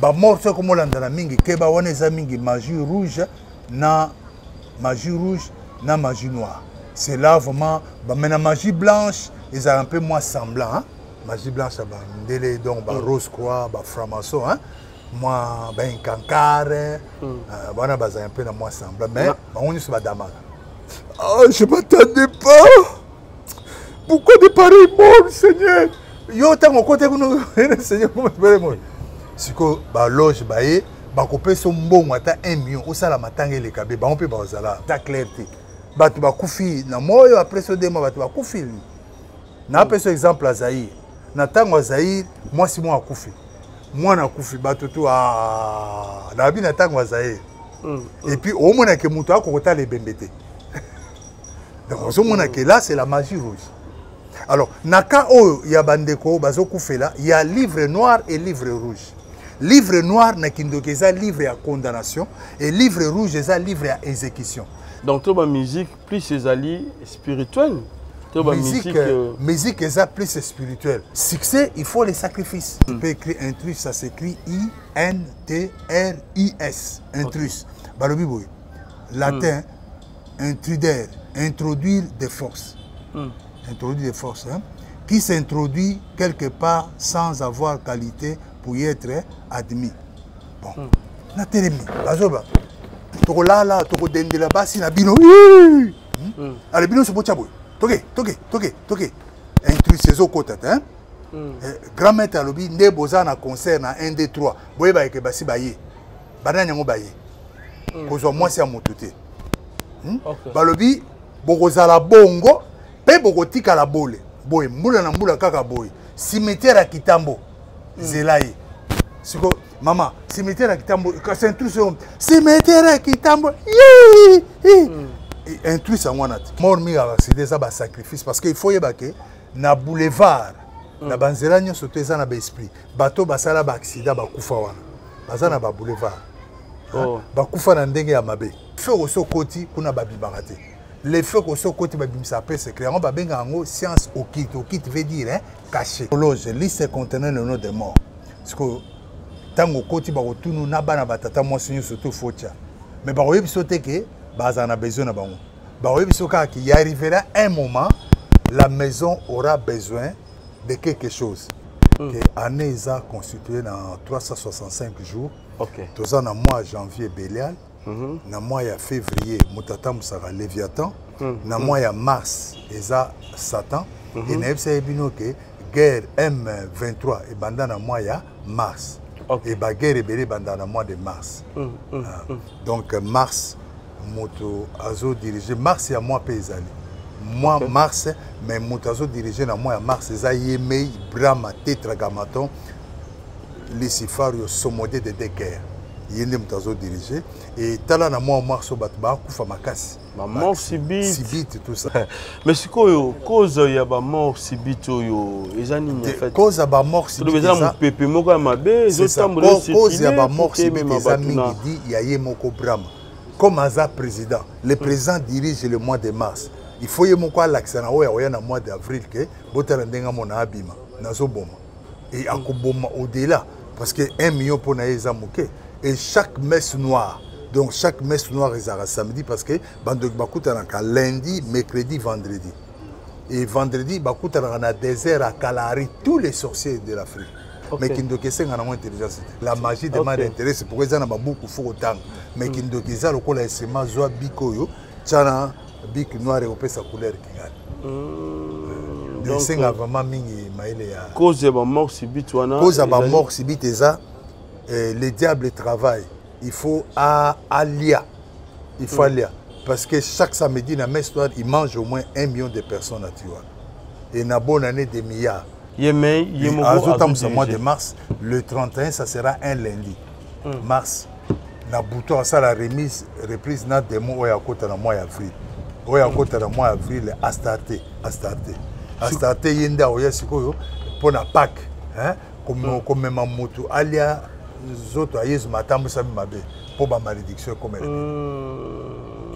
ba morceau comme landana mingi keba wana eza mingi magie rouge na magie noire. C'est là vraiment mais la magie blanche ils ont un peu moins semblant hein? Magie blanche ba ndele donc ba rose croix ba franc-maçon hein? Moi ben kankare voilà un peu na moins semblant mais on est sur la dama. Oh, je m'attendais pas. Pourquoi des pareils morts, Seigneur? Yo tango côté nous Seigneur comment tu peux c'est que ba loge baé ba couper son bon ata 1 million au sala matanga les kabé ba on peut ba zala ta clarté ba tu ba kufi na moyo après ce demo ba tu ba kufi na après ce exemple à Zaïre na tango Zaïre moi si moi akufi moi na kufi ba tout à na bi na tango Zaïre et puis au moins que muto akota les bembete donc au moins que là c'est la magie rouge. Alors naka o ya bandeko bazo kufela il y a livre noir et livre rouge. Livre noir na kindokeza livre à condamnation et livre rouge c'est livre à exécution. Donc toute la musique plus ses alliés spirituels. Musique est plus spirituelle. Succès, il faut les sacrifices. Tu peux écrire intrus, ça s'écrit I-N-T-R-I-S. Intrus. Balobiboy. Latin, intruder, introduire des forces. Introduire des forces. Hein? Qui s'introduit quelque part sans avoir qualité pour y être admis. Bon. Na télémi. Bazoba. Toko lala, toko dendela basi na bino. Allez, bino se bochaboy. Toke. Intrus ces autres côtés. Hein? Grand-mère Talobi, ne boza na concert na 1, 2, 3. Boye ba ke basi baye. Bana nyango baye. Kozwa moi c'est à mototé. Balobi, bokozala bongo, pe bokotika la bole. Boye, mbula na mbula kaka boye. Cimetière à Kitambo. Zelaye. Siko, maman, cimetière à Kitambo, c'est un truc sur cimetière à Kitambo. Un truc ça moi mort mi c'est déjà un sacrifice parce qu'il faut y baquer na boulevard na banzela nyo soto eza na ba esprit bato basala ba accident ba kufa wana bazana ba boulevard ba kufa na ndenge ya mabe feu oso koti kuna ba bibangate les feux oso koti ba bimisa pe c'est clair on ba benga ngo science okit veut dire hein caché loge liste contenant le nom des morts parce que tango koti ba rotunu na bana batata moi sinyo surtout fotia mais ba oyebi sote ke bazana besoin na bango ba oyebi soka ki y arrivera un moment la maison aura besoin de quelque chose que année a constitué dans 365 jours tous en mois janvier Bélial na mois ya février mutata musaka Léviathan na mois ya mars eza Satan et na ebisa ebino ke guerre M23 et banda na mois ya mars et ba guerre ebele banda na mois de mars donc mars moto azo diriger mars ya mois paysanne mois mars mais moto azo diriger na mois ya mars eza Yemei Brahma Tetragrammaton Lucifer Somodé de guerre yende moto azo diriger et tala na mois mars bat ba kufa makasi ba mort subite tout ça mais sikoyo cause ya ba mort subite oyo eza nini en fait cause ya ba mort subite eza pepe moko ya mabe ezotambola cause ya ba mort subite eza mingi di ya ye moko Brahma. Comme Aza président, le président dirige le mois de mars. Il faut y avoir l'accent au mois d'avril que Botalandenga mona abima nazo boma et akoboma au-delà parce que 1 million pour naeza moké et chaque messe noire donc chaque messe noire est samedi parce que bandok bakuta na lundi, mercredi, vendredi et vendredi bakuta na désert à Kalahari tous les sorciers de l'Afrique. Mais Kindokese n'a moins intelligence. La magie demande intérêt, c'est pourquoi ils en ont beaucoup faut autant. Mais Kindokese a le col SMA Zoa Bikoyo, Tchana Bik noir et opé sa couleur qui gagne. Donc c'est vraiment mingi maïle ya. Cause de mort subite wana. Cause de mort subite eza le diable travaille. Il faut alia. Il faut alia parce que chaque samedi dans messe noire, il mange au moins 1 million de personnes à Tiwa. Et na bonne année des milliards. À mois de mars, le 31, ça sera un lundi. Mars, na bouton ça la remise, reprise na démo au yakota na mois d'avril. Au yakota na mois d'avril, a starté. A starté yenda au yasiko pour la Pâques, hein, comme même moto alia zoto ayez matambo sami mabe pour ba malédiction comme elle.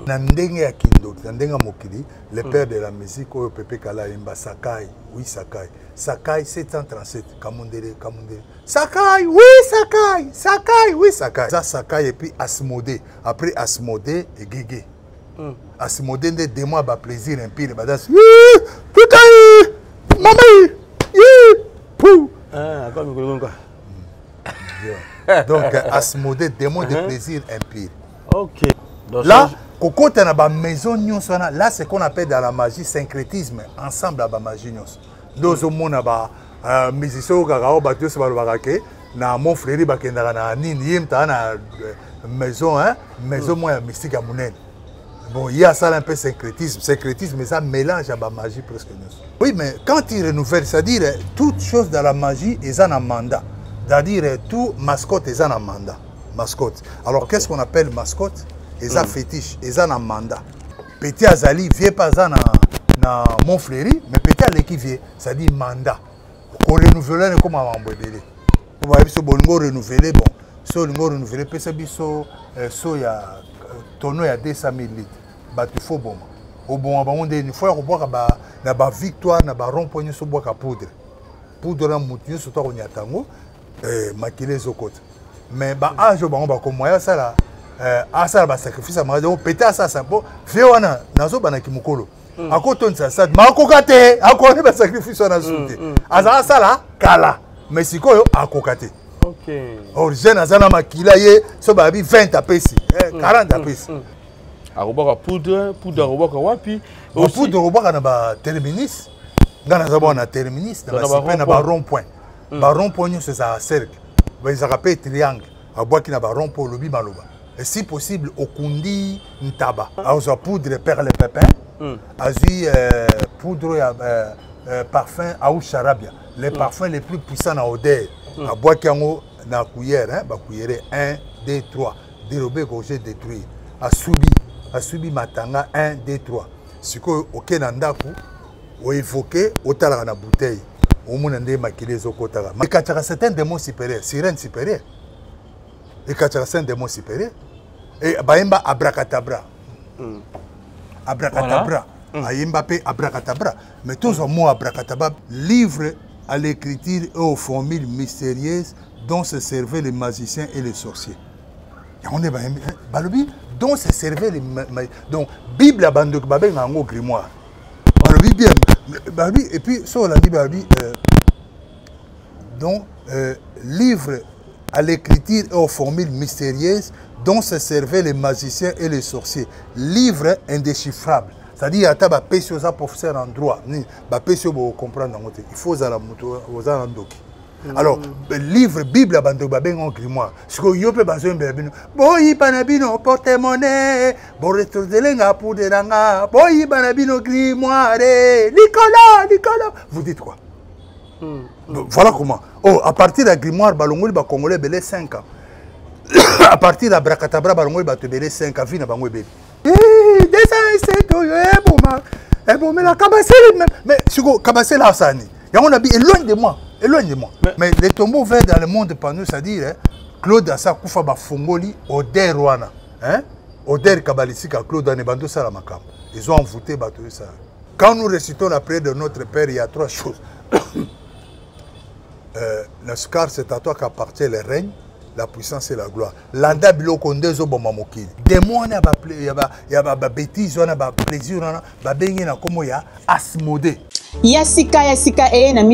Na ndenge ya kindoki, na ndenge mokili, le père de la musique, Oyo Pepe Kala Imba, Sakai, oui Sakai. Sakai 737, Kamundele. Sakai, oui Sakai, Sakai, oui Sakai. Ça Sakai et puis Asmodé. Après Asmodé et Guégué. Asmodé de deux mois, bah plaisir, un pire, bah das. Putain, maman, pou. Ah, quoi. Donc Asmodé, deux mois de plaisir, un pire. Ok. Là, Koko t'as na maison nyonsona. Là, c'est qu'on appelle dans la magie syncrétisme, ensemble à la magie nyons. Nous au monde ba musicien au Gagao battu sur le barake. Na mon frère bakenda na nini yem ta na maison maison moi mystique à Mounen. Bon, il y a ça un peu syncrétisme. Syncrétisme, mais ça mélange à la magie presque nyons. Oui, mais quand il renouvelle, c'est-à-dire toute chose dans la magie est un mandat. C'est-à-dire tout mascotte est un mandat. Mascotte. Alors qu'est-ce qu'on appelle mascotte? Ils ont fétiche, ils ont un mandat. Petit Azali vient pas dans Montfleury, mais petit Aleki vient, ça dit mandat. Pour renouveler, comme on va embêter. Pour voir si on renouveler, bon, si on renouveler, puis il y a tonneau à 200 000 litres. Bah, il faut bon. Au bon, une fois, on boit la victoire, on a rond-point sur bois à poudre. Poudre en mouton, sur toi, on y a tango, maquiller les côtes. Mais bah, on va comme moi, ça là. Ça va sacrifice à Maradon, péter ça, ça peut. Fiona, Nazo Banaki Mukolo. À côté de ça, Makokate, à côté de sacrifice à Nazo. Azara Sala, Kala. Mais si quoi, à Kokate. Ok. Origine Azana Makilaye, so babi 20 à Pessi, 40 à Pessi. À Robaka poudre à Robaka Wapi. Poudre Robaka n'a pas terminus. Dans la zone, on a terminus, dans la rond-point. Rond-point, c'est un cercle. Ils appellent triangle. À bois qui n'a pas rond-point, le bimaloba. Et si possible, au kundi ntaba. Azo poudre perle pépin. Azu poudre parfum à charabia. Les parfums les plus puissants à odeur. À bois qui ont na cuillère, bah cuillère 1, 2, 3. Dérobé que j'ai détruit. A subi matanga 1, 2, 3. Ce que ok nandaku, ou évoqué au talana na bouteille. Au monde ndé maquillé zokotara. Mais quand tu as certains démons supérieurs, sirène supérieure. Et quand tu as un démon supérieur, et Baïmba abracadabra. Abracadabra. Mbappé abracadabra. Mais tous les mots abracadabra, livre à l'écriture et aux formules mystérieuses dont se servaient les magiciens et les sorciers. Et on est Balobi, dont se servaient les magiciens. Donc, Bible abandonne Babé dans un grimoire. Balobi bien. Et puis, ça on a dit Balobi, donc, livre à l'écriture et aux formules mystérieuses dont se servaient les magiciens et les sorciers. Livre indéchiffrable. C'est-à-dire qu'il y a des gens qui peuvent faire un droit. Des gens qui comprendre. Il faut que vous ayez un alors, livre, Bible, un grimoire. Ce que vous pouvez faire, c'est que porte-monnaie, pour des rangs, grimoire, Nicolas. Vous dites quoi? Voilà comment. Oh, à partir de la grimoire, Balongoli va Congolais belé 5 ans. À partir de la Bracadabra, Balongoli va te belé 5 ans. Vina Bangwe bébé. Mais la Kabassé, mais Sugo, Kabassé là, ça n'est. Et on a dit, éloigne de moi. Mais les tombeaux verts dans le monde, par nous, c'est-à-dire, Claude Assa Koufa Bafongoli, Oder Wana. Oder Kabalisika, Claude Anebando Salamakam. Ils ont envoûté Bateau ça. Quand nous récitons la prière de notre Père, il y a 3 choses. Car c'est à toi qu'appartient le règne, la puissance et la gloire. Landa biloko ndezo bomamokili. Démon ya ba bêtise wana ba plaisir wana ba bengi na komo ya Asmodé. Yasika na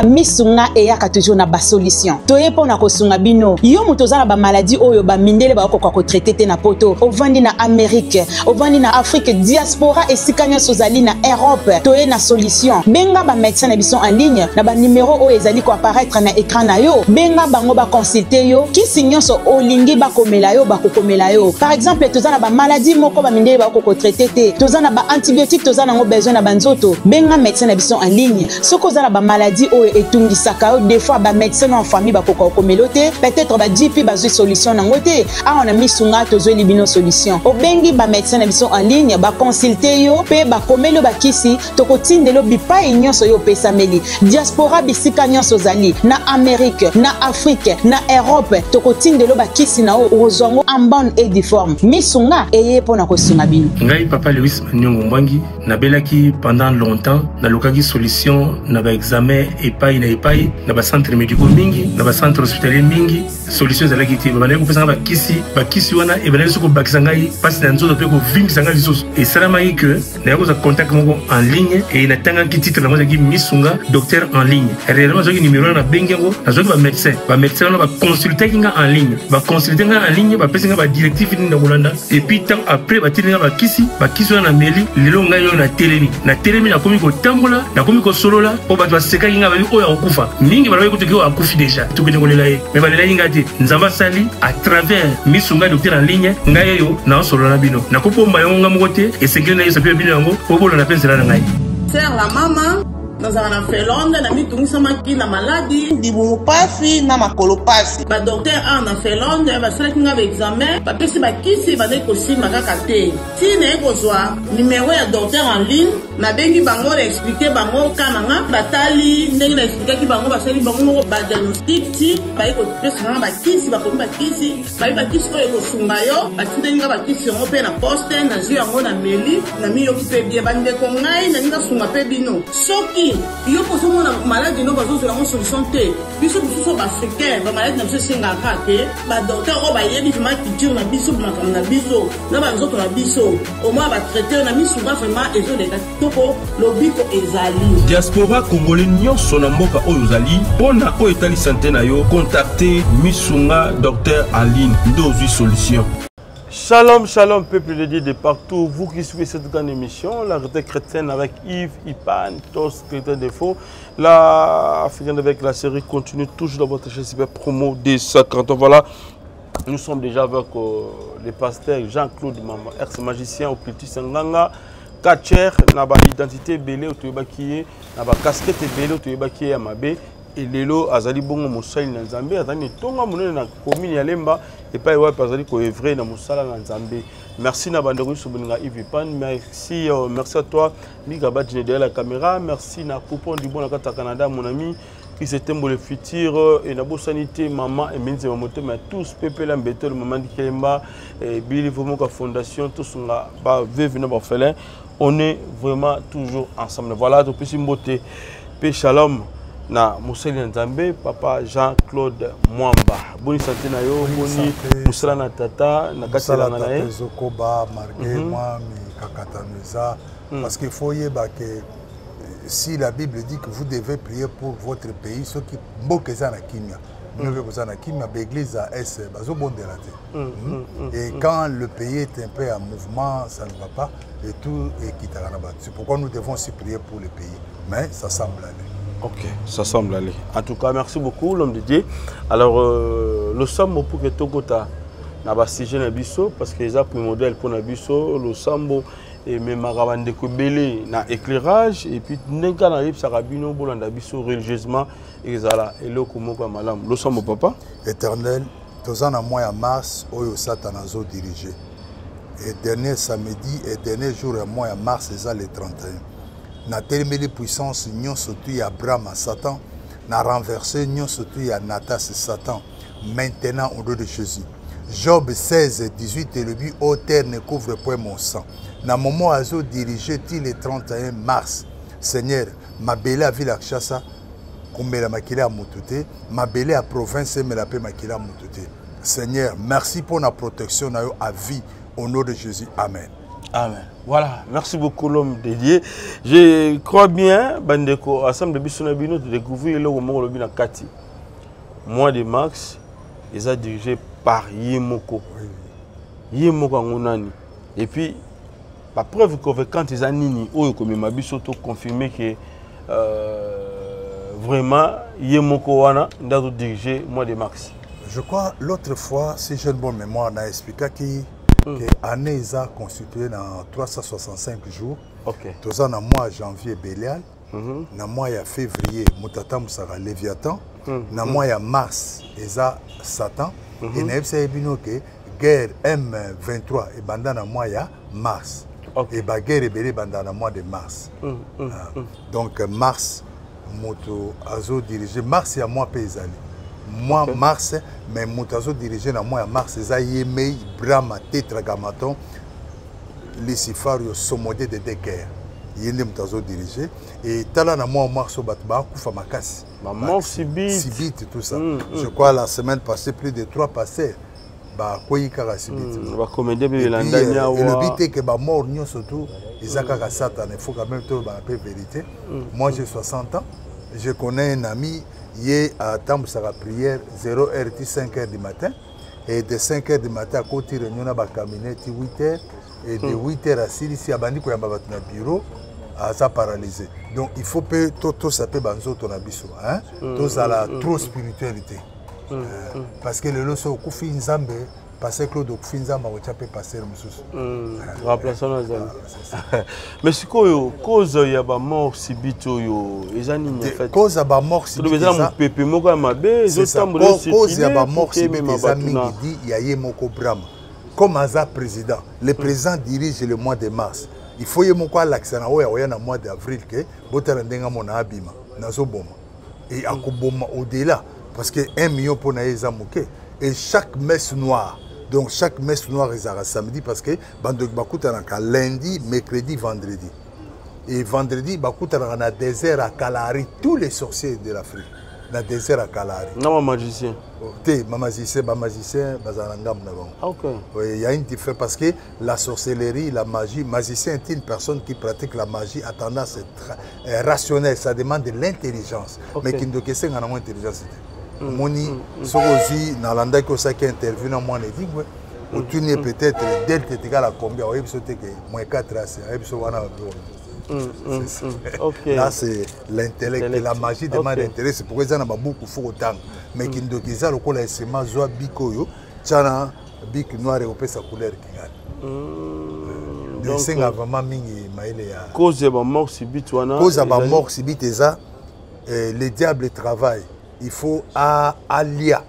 misunga eyaka toujours na ba solution. Toye pona ko sunga bino. Yo mutoza na ba maladie oyo ba mindele ba ko traiter te na poto. Ovandi na Amérique, ovandi na Afrique, diaspora et sikanya sozali na Europe. Toye na solution. Benga ba médecin na bison en ligne na ba numéro oyo ezali ko apparaître na écran na yo. Benga bango ba consulter yo. Ki signonso olingi ba komela yo ba kokomela yo. Par exemple, toza na ba maladie moko ba mindele ba ko traiter te. Toza na ba antibiotique, toza na ngo besoin na banzoto. Benga médecin na biso en ligne soko za ba maladie o etungisaka des fois ba médecin en famille ba koko komelote peut-être ba GP ba solution nango te a on a misunga to zo libino solution obengi ba médecin na biso en ligne ba consulter yo pe ba komelo ba kisi to kotindelo bipai nyonso yo pesameli diaspora bisika nyonso zali na Amérique na Afrique na Europe to kotindelo ba kisi na ozongo en bonne et due forme misunga eye pona kosunga bino ngai papa Louis Manyongo Mbangi nabelaki pendant longtemps na lokaki solution na ba examen epai na ba centre médicaux mingi na ba centre hospitalier mingi solution zalaki te ba ko pesa ba kisi wana e bana soko bakisa ngai pasi na nzoto pe ko vingisa ngai lisusu e salamaki que na ko za contact moko en ligne et na tanga ki titre na mo zaki misunga docteur en ligne réellement zaki numéro na bengengo na zaki ba médecin na ba consulter kinga en ligne ba consulter nga en ligne ba pesa nga ba directive ni na Bolanda et puis tant après ba tilinga ba kisi wana na meli lelo ngai yo na telemi na komi ko tambola na komi ko solola po ba seka kinga ba oyo akufa mingi ba ko tiki o akufi déjà to kene kolela ye mais ba lela inga te nzamba sali à travers misunga docteur en ligne ngai yo na solola bino na ko pomba yo nga moko te et sengeli na yo sape bino yango po bolo na pensela na ngai faire la maman dans un felonde na mitungisa maki na maladie dibumu pasi na makolo pasi ba docteur en felonde ba seleki nga examen ba pesi ba kisi ba neko sima kaka te ti ne kozwa numéro ya docteur en ligne na bengi bango expliquer bango kananga batali ndenge na expliquer ki bango ba seli bango ba diagnostic ti ba iko pesi nga ba kisi ba komi ba kisi ko eko sunga yo ba tinde nga ba kisi ngo pe na poste na zio yango na meli na mi yo ki pe bien ba ndeko ngai na nga sunga pe bino soki yo poso mona maladie no bazo la solution te biso biso ba africain ba maladie na biso singa kate ba docteur o ba yebi ma culture na biso na comme na biso na ba biso to na biso au moins ba traiter na misu ba vraiment ezo de toko lobiko ezali diaspora congolais nyonso na mboka oyo zali pona o etali santé na yo contacter misunga docteur en ligne ndozwi solution. Shalom, shalom, peuple de Dieu de partout. Vous qui suivez cette grande émission, la retraite chrétienne avec Yves, Ipan, tous chrétiens de faux. La africaine avec la série continue toujours dans votre chaîne super promo des 50 ans. Voilà, nous sommes déjà avec le pasteur Jean-Claude Mama, ex-magicien au petit Sanganga, catcher, n'a pas l'identité belé au Toyobakiye, n'a pas casquette belé au Toyobakiye à Mabé. Et lelo azali bongo mosali na Nzambe azali tonga monene na commune ya Lemba et pas ouais azali ko evrer na mosala na Nzambe. Merci na bandeko sobenga Yves Pan, merci merci à toi Mika Badjine derrière la caméra, merci na coupon du bon na kata Canada mon ami qui s'était pour le futur et na bo sanité maman et menze moto mais tous peuple la mbete le maman di Kelemba et Billy Vomoka Fondation tous nga ba veuve na orphelin, on est vraiment toujours ensemble. Voilà to petit mbote pe shalom na museli Nzambe papa Jean-Claude Mwamba boni santé na yo boni musala na tata na kasela na ye zokoba marqué moi mi kakatanuza parce qu'il faut yeba que si la Bible dit que vous devez prier pour votre pays ceux qui mbokeza na kimia l'église à S et quand le pays est un peu en mouvement ça ne va pas et tout et quitte à la bas. C'est pourquoi nous devons aussi prier pour le pays mais ça semble aller. Ok, ça semble aller. En tout cas, merci beaucoup, l'homme de Dieu. Alors, le sambo pour que Tokota n'a pas si jeune biso parce que les a pris modèle pour Nabiso, le sambo et même Maravande Kobele na éclairage et puis n'enka na lip sarabino bolanda biso religieusement et ça et le komoko malam. Le sambo papa. Éternel, tous en mois en mars, oyo Satanazo dirigé. Et dernier samedi et dernier jour en mois en mars, c'est ça le 31. Na télémélé puissance nyon surtout à Abraham à Satan, na renversé nyon surtout à Natas Satan, maintenant au nom de Jésus. Job 16, 18 et le but, ô terre ne couvre point mon sang. Na moment azo dirigé till le 31 mars. Seigneur, ma belle à ville à Chassa, comme la makila à Moutouté, ma belle à province, mais la paix makila à Moutouté. Seigneur, merci pour la protection à vie, au nom de Jésus. Amen. Amen. Voilà, merci beaucoup l'homme dédié. Je crois bien, Bandeko, ensemble de Bissonabino, de découvrir le moment où le Kati. Mois de mars, ils ont dirigé par Yemoko. Yemoko Ngonani. Et puis, la preuve que quand ils ont nini, comme Mabiso confirmé que vraiment Yemoko Wana a dirigé mois de mars. Je crois l'autre fois, si j'ai une bonne mémoire, on a expliqué que l'année a constitué dans 365 jours. Tous en mois janvier Bélial. na mois ya février mutata musaka Léviathan na mois ya mars eza Satan et na ebisa ebino ke guerre M23 et banda na mois ya mars et ba guerre ebele banda na mois de mars donc mars moto azo diriger mars ya mois pe ezali mois mars mais moto azo diriger na mois ya mars eza Yemei Brahma Tetragrammaton Lucifario Somodé de Decker yende moto azo diriger et tala na mois mars bato bakufa makasi mort subite tout ça je crois la semaine passée plus de 3 pasteurs ba koyi kaka subite ba comédie be et le but est que ba mort nyo surtout Isaac Satan il faut quand même tout ba peu vérité moi j'ai 60 ans je connais un ami hier à temps sa prière 0h 5h du matin et de 5h du matin à côté réunion na ba cabinet 8h et de 8h à 6h ici abandi ko yamba batna bureau à ça paralysé donc il faut peu tout ça peut banzo ton abisso hein tout ça la trop spiritualité parce que le loso kufi nzambe passer Claude kufi nzamba ko tchape passer mususu remplaçant nazali mais sikoyo cause ya ba mort subite yo ezani en fait cause ya ba mort subite ça mo pepe moko ya mabe zotambola cause ya ba mort subite ezami dit ya ye moko Brahma comme Aza président le président dirige le mois de mars il faut y moko l'accent oya na mois d'avril que botala ndenga mona abima nazo boma et akoboma au-delà parce que 1 million pour naïza moké et chaque messe noire donc chaque messe noire est samedi parce que bande bakuta na lundi mercredi vendredi et vendredi bakuta na désert à Kalahari tous les sorciers de l'Afrique na désert à Kalahari non magicien ba magicien bazalanga na bon OK il y a une différence parce que la sorcellerie la magie magicien est une personne qui pratique la magie à tendance rationnelle ça demande de l'intelligence mais qui ne doit pas avoir intelligence moni sokozi na landa ko ça qui interview na moi ne dit ouais autourner peut-être delta égal à combien oui parce que moins 4 assez ebiso wana OK là c'est l'intellect et la magie demande l'intérêt c'est pourquoi ça na beaucoup faut autant mais qui ndoki za lokola sema zo bikoyo tchana bik noir et opesa couleur kingali donc c'est vraiment mingi maile ya cause ya ba mort subite wana cause ya ba mort subite ça le diable travaille il faut alia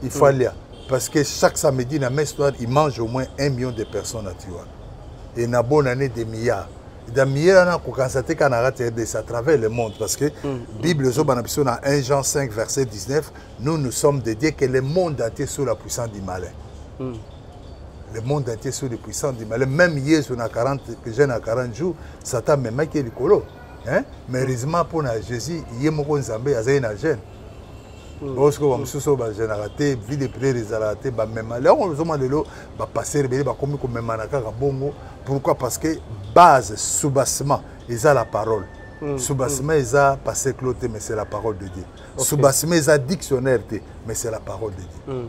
il faut alia parce que chaque samedi na messe soir il mange au moins 1 million de personnes à Tiwa et na bonne année des milliards dans milliards na ko constater kana rater de ça travers le monde parce que Bible zo banabiso na 1 Jean 5 verset 19 nous sommes dédiés que le monde entier sous la puissance du malin le monde entier sous la puissance du malin même Jésus na 40 que jeune à 40 jours Satan même qui est likolo hein mais heureusement pour Jésus yemoko nzambe azai na jeune parce que on se souvient générateur vie de prière les alaté ba même là on demande le ba passer rebelle ba comme même manaka bongo pourquoi parce que base soubassement ils a la parole soubassement ils a passé Claude mais c'est la parole de Dieu soubassement ils a dictionnaire mais c'est la parole de Dieu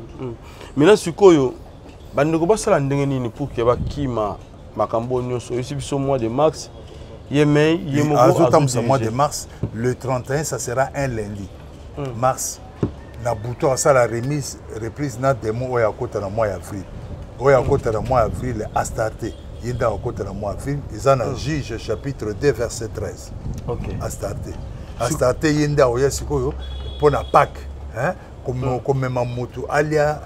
maintenant sikoyo bandeko basala ndenge nini pour que ba kima makambo nyoso ici biso mois de mars Yemei yemoko azotamsa mois de mars le 31 ça sera un lundi mars na bouton ça la reprise na démo oya kota na mois d'avril oya kota na mois d'avril Astarté yenda kota na mois d'avril ils en a Juge chapitre 2 verset 13 OK Astarté yenda oya sikoyo pour na Pâques hein comme même moto alia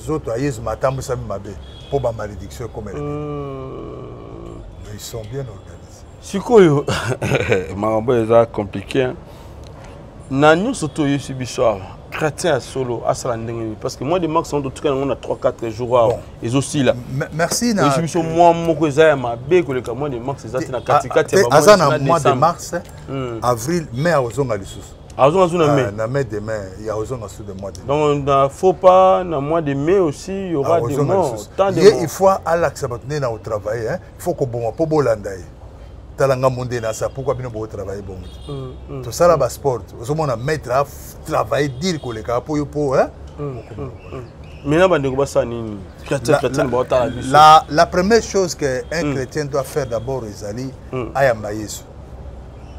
zoto ayezu matambo sami mabe pour ba malédiction comme elle mais ils sont bien organisés sikoyo makambo eza compliqué na nyonso to yesu biso chrétien solo asala ndenge parce que moi de max on tout cas on a 3-4 jours et aussi là merci na yesu biso moi moko eza ya mabe ko leka moi de max eza tina katikati ya azana mois de mars avril mai ozonga lisusu azonga na mai de mai il y a ozonga sous de mois de donc na faut pas na mois de mai aussi il y aura des morts tant de morts il faut alaxa batne na au travail hein il faut ko bon po bolanda talanga monde na ça pourquoi bino bo travailler bon tout ça là bas sport on a mettre à travailler dire que les capo yo po hein mais bandeko basa nini la première chose que un chrétien doit faire d'abord ezali ayamba Yesu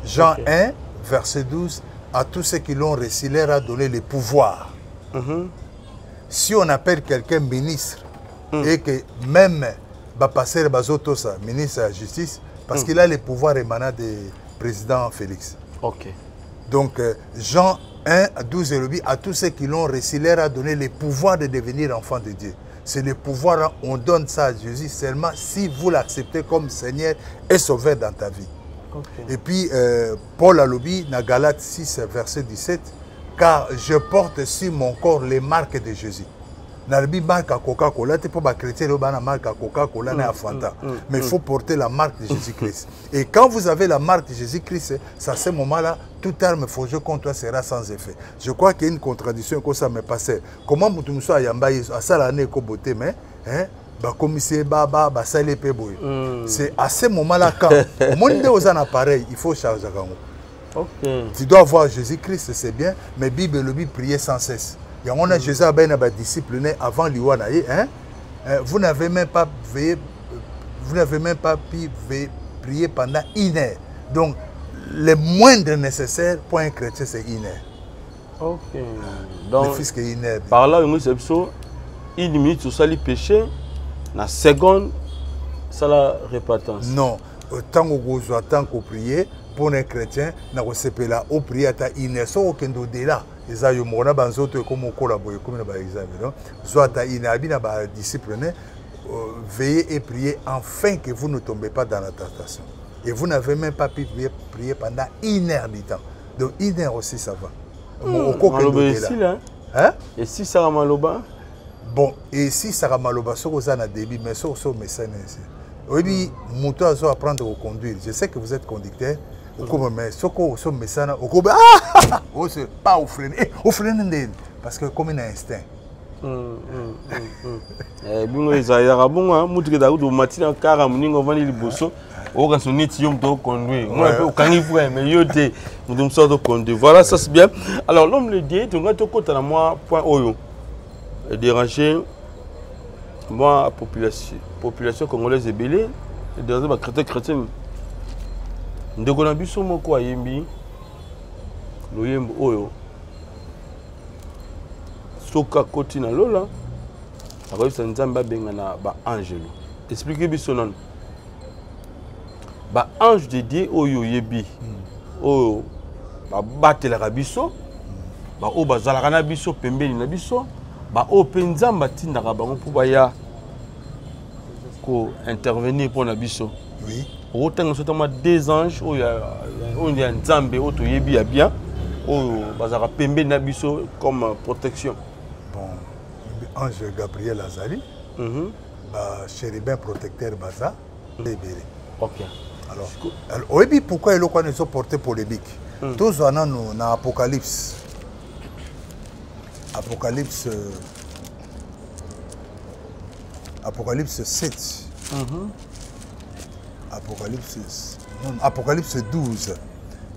Jean 1 verset 12 à tous ceux qui l'ont reçu leur a donné le pouvoir si on appelle quelqu'un ministre et que même ba passer bazoto ça ministre de la justice parce qu'il a le pouvoir émanant président Félix. Ok. Donc, Jean 1 à 12 et à tous ceux qui l'ont reçu, leur a donné le pouvoir de devenir enfants de Dieu. C'est le pouvoir, on donne ça à Jésus seulement si vous l'acceptez comme Seigneur et Sauveur dans ta vie. Okay. Et puis, Paul a lobby, dans Galates 6, verset 17, car je porte sur mon corps les marques de Jésus. Nalbi marque à Coca-Cola, tu peux pas chrétien la marque à Coca-Cola et à Fanta. Mais il faut porter la marque de Jésus-Christ. Et quand vous avez la marque de Jésus-Christ, c'est à ce moment-là, toute arme forgée contre toi sera sans effet. Je crois qu'il y a une contradiction que ça m'est passé. Comment vous soit yambaye à ça l'année ko beauté mais hein c'est à ce moment-là quand au monde aux un appareil, il faut charger okay. Tu dois avoir Jésus-Christ, c'est bien, mais Bible le Bible prier sans cesse. Il y a un Jésus a ben disciple avant l'Iwana, hein? Vous n'avez même pas pu prier pendant 1 heure. Donc le moindre nécessaire pour un chrétien c'est 1 heure. Ok. Donc le fils que 1 heure. Par là nous c'est 1 minute sur ça le péché, la seconde ça la repentance. Non, tant qu'on prie pour un chrétien, na là au prier à 1 heure, sans aucun au-delà. Et ça, il y a des gens qui ont collaboré comme un examen. Soit il y a des disciples, veillez et priez afin que vous ne tombez pas dans la tentation. Et vous n'avez même pas pu prier pendant 1 heure du temps. Donc 1 heure aussi, ça va. Et si ça va maloba? Bon, et si ça va maloba, ça va na débit, mais ça va message. Oui, moto a apprendre à conduire. Je sais que vous êtes conducteur. Mais ce qu'on se met ça, on se pas au freiner, parce que comme un instinct. Bingo Isaïa, bon, moutri d'aoudou matin en car à mon vani liboso, au cas où nous étions de conduire. Moi, au canifoué, mais yo de nous sommes de conduire. Voilà, ça c'est bien. Alors l'homme le dit, tu vas te côté à moi point oyo, déranger moi population congolaise est belée, et déranger ma chrétien. Ndeko na biso moko ayembi loyembo oyo soka koti na lola akoyebisa nzambe abenga na baangelo. Explique biso nano baange de Dieu oyo yebi oyo babatelaka biso baoyo bazalaka na biso pembeni na biso baoyo mpe nzambe atindaka bango mpo baya ko-intervenir mpo na biso. Oui. Autant que 2 anges, on y a un Zambé, on y a bien, on va pembe nabiso comme protection. Bon, ange Gabriel Azali, chérubin protecteur Baza, libéré. Ok. Alors, oui, pourquoi ils ont porté polémique? Tous en ont dans Apocalypse. Apocalypse 7. Apocalypse 12.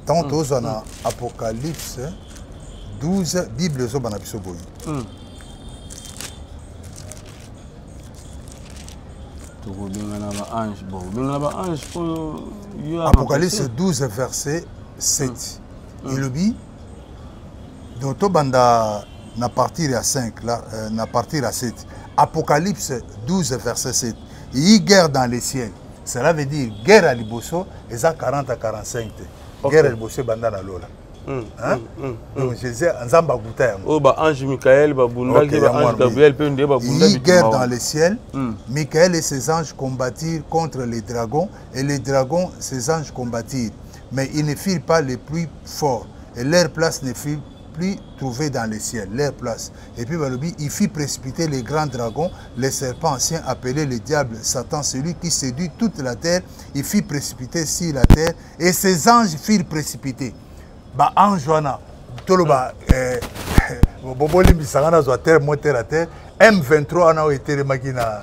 Tant tous en a Apocalypse 12, Bible zo banabiso boyi. Apocalypse 12, verset 7. Il le dit, donc tout banda na partir à 5, là, na partir à 7. Apocalypse 12, verset 7. Il y a guerre dans les ciels. Cela veut dire guerre à Liboso, et ça 40 à 45. Guerre à Liboso, banda na lola. Donc je disais, Nzamba Gouta. Oh, bah ange Michael, bah Bunda, ange Gabriel, puis on Bunda. Il guerre dans le ciel. Michael et ses anges combattirent contre les dragons, et les dragons, ses anges combattirent. Mais ils ne firent pas les plus forts, et leur place ne fut plus trouvée dans le ciel, leur place. Et puis il fit précipiter les grands dragons, les serpents anciens appelés le diable, Satan, celui qui séduit toute la terre. Il fit précipiter sur la terre, et ses anges firent précipiter. Ba ange wana toloba boboli bisangana zo terre moteur à terre M23 wana oetere makina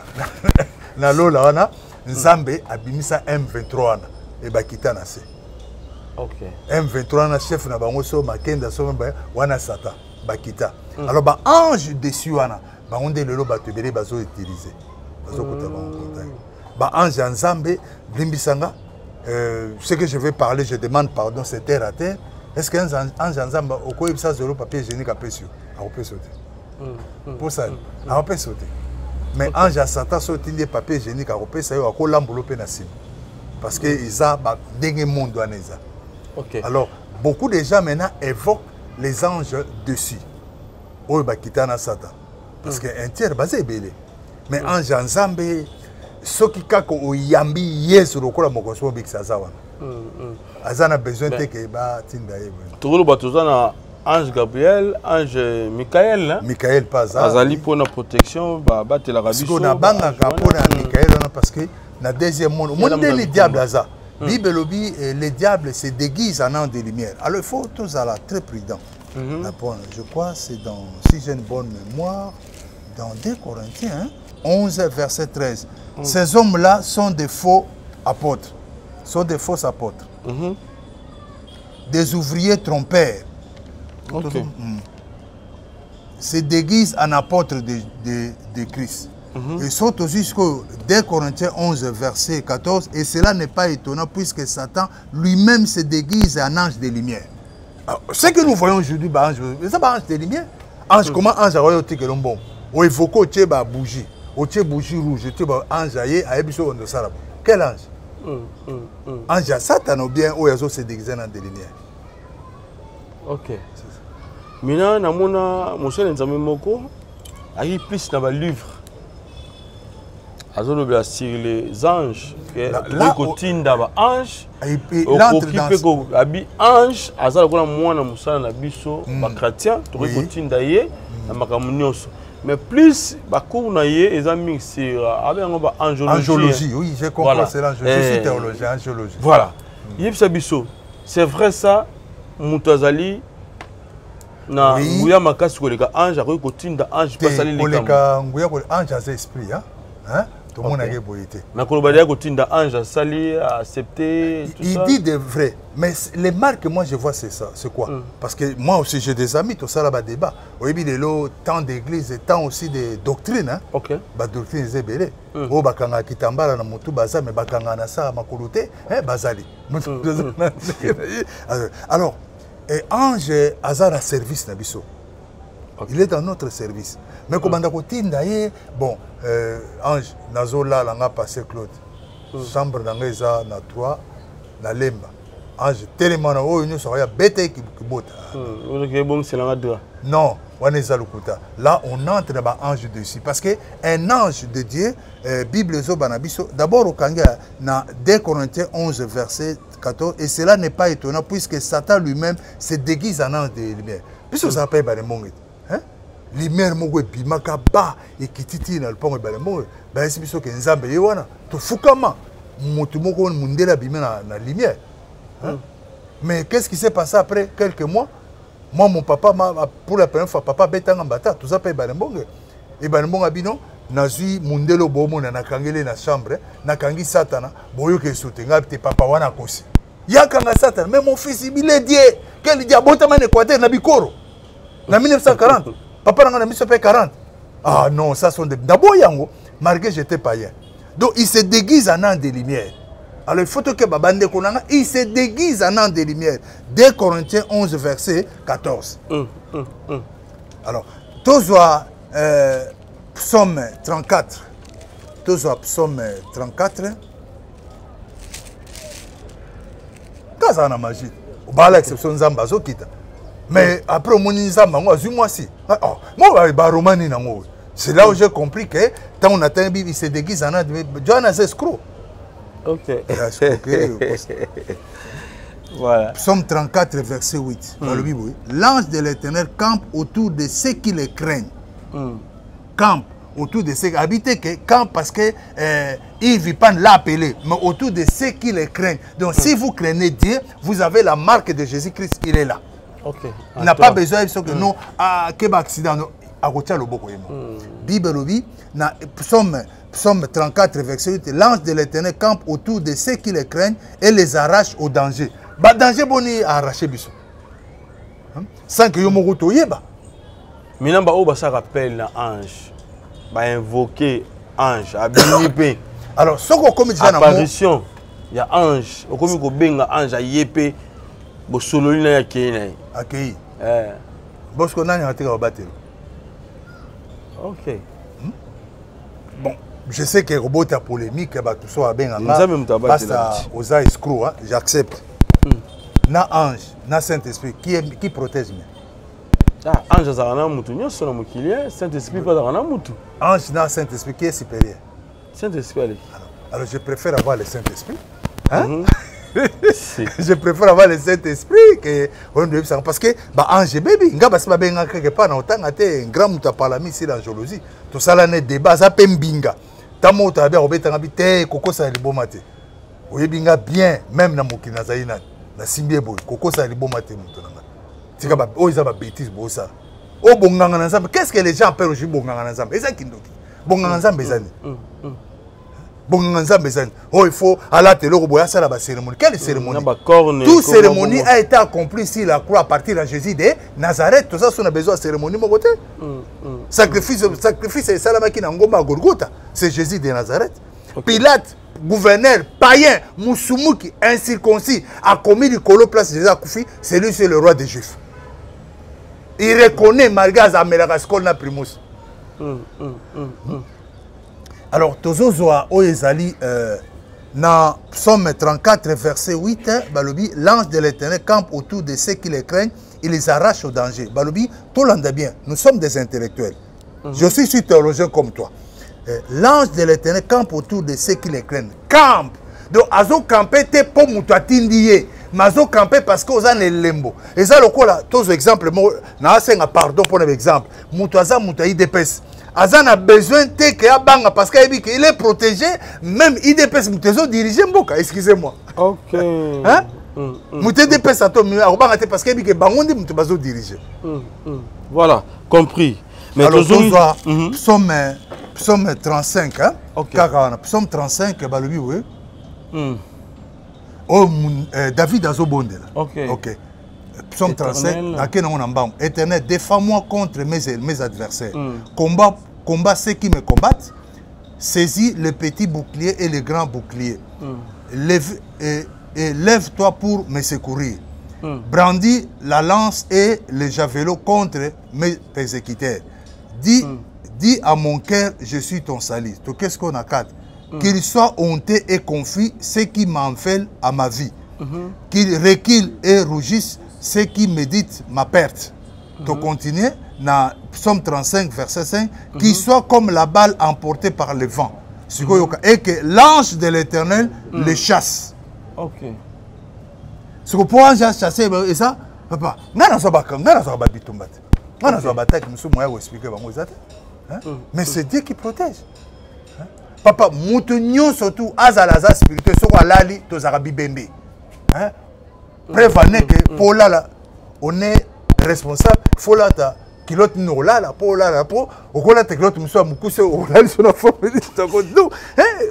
na lola wana Nzambe abimisa M23 wana e bakita na se. OK. M23 na chef na bango so makenda so wana Satan bakita. Alors ba ange dessus wana ba onde lelo batebele bazo utiliser. Bazo kota bango contact. Ba ange Nzambe blimbisanga ce que je vais parler, je demande pardon, c'est terre à terre. Est-ce qu'un ange Nzamba au quoi il s'agit de papier hygiénique à pécio? On peut sauter. Pour ça, on peut sauter. Mais ange à Satan sauter des papiers hygiéniques à repérer ça, on peut l'embouloper na sim. Parce que ils a des mondes douanesa. Ok. Alors, beaucoup de gens maintenant évoquent les anges dessus. Oyo bakitana Satan. Parce qu'un tiers basé est belé. Mais ange en Zambé, ce qui kako oyambi yesu lokola mokoso biksaza wana. Azana besoin te que ba tinda yebo. Tolo batozana ange Gabriel, ange Michael hein. Michael pas azali pour la protection ba batela rabiso. Parce qu'on a banga kapona Michael parce que na deuxième monde, monde les diables aza. Bible lobby les diables se déguisent en ange de lumière. Alors il faut tous aller très prudent. Je crois c'est dans, si j'ai une bonne mémoire, dans 2 Corinthiens 11 verset 13. Ces hommes-là sont des faux apôtres. Sont des faux apôtres. Des ouvriers trompeurs. Okay. Se déguisent en apôtres de Christ. Ils sont aussi jusqu'au 2 Corinthiens 11 verset 14. Et cela n'est pas étonnant puisque Satan lui-même se déguise en ange de lumière. Ce que nous voyons aujourd'hui, c'est pas ange de lumière. Ange, comment ange a royauté que l'on bon? On évoque au tché bougie. Au tché bougie rouge, au tché ange aïe, à ebiso on de ça. Quel ange? Ange à Satan ou bien au yazo se déguise en ange de lumière. Ok. Maintenant, namona monsieur Nzambe moko ayi plus na ba livre. Azolo bla sur les anges que la kotinda ba ange. Okipe ko abi ange azala kona mwana musala na biso ba chrétien to kotinda ye na makambo nyonso. Mais plus bakour na ye ezami sur abengo ba angiologie. Angiologie, oui, j'ai compris, voilà. C'est l'angiologie. Je suis théologien, angiologie. Voilà. Yebisa biso. C'est vrai ça, Moutazali na nguya makasi koleka ange akoki kotinda ange pasali likambo. Koleka nguya ko ange az esprit hein? Tout le monde a boyité. Na kolobadia kotinda ange asali accepter tout ça. Il dit de vrai, mais les marques que moi je vois c'est ça, c'est quoi? Parce que moi aussi j'ai des amis tout ça là bas débat. Oui, il y a tant d'églises et tant aussi de doctrines hein. OK. Ba doctrine c'est belé. Oh bakanga kitambala na mutu baza mais bakanga na ça makolote hein bazali. Alors et ange azara service na biso. Il est dans notre service. Mais comme on a dit, bon, ange, nazo là, on a passé Claude. Chambre d'angeza na 3, na lemba. Ange, tellement na haut, nous sommes bêtés qui bota. Non, on est à l'okuta. Là, on entre dans ange dessus. Parce qu'un ange de Dieu, Bible Zobanabiso, d'abord au Kanga, dans 2 Corinthiens 11, verset 14, et cela n'est pas étonnant puisque Satan lui-même se déguise en ange de lumière. Puisque vous appelez les mondes. Lumière moko bimaka ba ekititi na lupango bale moko ba esi biso ke nzambe ye wana to fukama mutu moko mundela bimena na lumière mais qu'est-ce qui s'est passé après quelques mois? Moi mon papa pour la première fois papa betanga mbata tout ça paye bale mbonge et bale mbonga bino nazui mundelo bomo na kangele na chambre na kangi satana boyo ke sotenga te papa wana kosi yakanga satana mais mon fils il est Dieu quel diabota man Équateur na bikoro na 1940 papa n'a mis 40. Ah non, ça sont des... D'abord, yango, malgré j'étais païen. Donc, il se déguise en an de lumière. Alors, il faut que Babande Konanga, il se déguise en an de lumière. 2 Corinthiens 11, verset 14. Alors, Tozoa, psaume 34. Tozoa, psaume 34. Quand ça a magie, on va à l'exception de Zambazo Kita. Mais après, on c'est là où j'ai compris que quand on atteint Bible, il se déguise en un John as escroc. Ok. Voilà. Psaume 34, verset 8. Dans le Bible, l'ange de l'Éternel campe autour de ceux qui le craignent. Campe autour de ceux qui habitent, campe parce que il ne vit pas l'appeler, mais autour de ceux qui le craignent. Donc, si vous craignez Dieu, vous avez la marque de Jésus-Christ, il est là. Okay. Il n'a pas besoin de que non, à quel accident, à côté le beaucoup. Bible, na Psaume 34, verset 8, l'ange de l'Éternel campe autour de ceux qui les craignent et les arrache au danger. Bah, danger, boni arracher biso. Sans que yomo roto yeba. Minamba oba ça rappelle l'ange. Bah, invoquer ange, abinipe. Alors, ce qu'on comme disait apparition, il y a ange. Au comme ko benga ange a yépé. Bosololina ya kena. Akei. Bosco nani a tiré au bateau. Ok. Bon, je sais que robot a polémique, tout ça a bien en bas. Basta aux escrocs, j'accepte. na ange na Saint-Esprit qui protège mieux? Ange azana mutu nyonso na mokili, Saint-Esprit pas azana mutu. Ange na Saint-Esprit qui est supérieur? Saint-Esprit allez. Alors je préfère avoir le Saint-Esprit. Hein? Je préfère avoir le Saint-Esprit que parce que bah ange baby nga basi ba benga quelque part na otanga te grand mutu parlami ici l'angiologie. Tout ça là ne débat ça pembinga. Tamo ta bien obetanga bité koko sa liboma te. Oyebinga bien même na mokili na zaina na simbie boy koko sa liboma te mutu na. Tika ba o isa ba bêtise bo ça. O bonganga na nzambe. Qu'est-ce que les gens appellent aujourd'hui bonganga na nzambe? Eza kindoki. Bonganga nzambe ezani. Bonganga nzambe ezani. Oh il faut ala te loko boya sala ba cérémonie. Quelle cérémonie? Toute cérémonie a été accomplie sur la croix à partir de Jésus de Nazareth. Tout ça on a besoin de cérémonie mon côté. Sacrifice et salamaki na ngoma Golgotha. C'est Jésus de Nazareth. Pilate gouverneur païen Moussoumouki incirconcis a commis du colo place Jésus Koufi, c'est lui c'est le roi des Juifs. Il reconnaît malgré Amelaskol na primus. Alors Tozozoa Oyezali dans Psaume 34 verset 8 balobi l'ange de l'Éternel campe autour de ceux qui les craignent, il les arrache au danger. Balobi tout l'anda bien, nous sommes des intellectuels. Je suis théologien comme toi. L'ange de l'Éternel campe autour de ceux qui les craignent. Campe. Donc azo camper te pour mutatindie. Mazo camper parce que oza ne lembo. Et ça le quoi là, tous exemple na senga pardon pour l'exemple. Mutaza muta IDPS. Azan a besoin te que abanga parce qu'il est protégé même IDPS mutezo diriger mboka, excusez-moi. OK. Hein? Muté IDPS ato mi abanga te parce que bangondi mutu bazo diriger. Voilà, compris. Mais alors Psaume 35 hein. OK. Psaume 35 balobi oui. Oh, David Azobonde. Ok. Psaume 35, Éternel, défends-moi contre mes adversaires. Combat ceux qui me combattent. Saisis le petit bouclier et le grand bouclier. Lève-toi pour me secourir. Brandis la lance et le javelot contre mes persécuteurs. Dis à mon cœur, je suis ton salut. Donc, qu'est-ce qu'on a quatre? Qu'il soit honteux et confus ceux qui m'enfèlent à ma vie. Qu'il recule et rougisse ceux qui méditent ma perte. Donc continuer dans Psaume 35 verset 5. Qu'il soit comme la balle emportée par le vent. Et que l'ange de l'Éternel les chasse. Ok. Ce que pour un chasser et ça, papa, mais c'est Dieu qui protège. Papa, moutonnion surtout, azalaza spirituel, sur alali, tozarabi bembe. Prévenez que pour là, on est responsable. Faut là, kilote nous là, pour là, pour, au là, kilote nous sommes couché, au là, sur la forme de nous.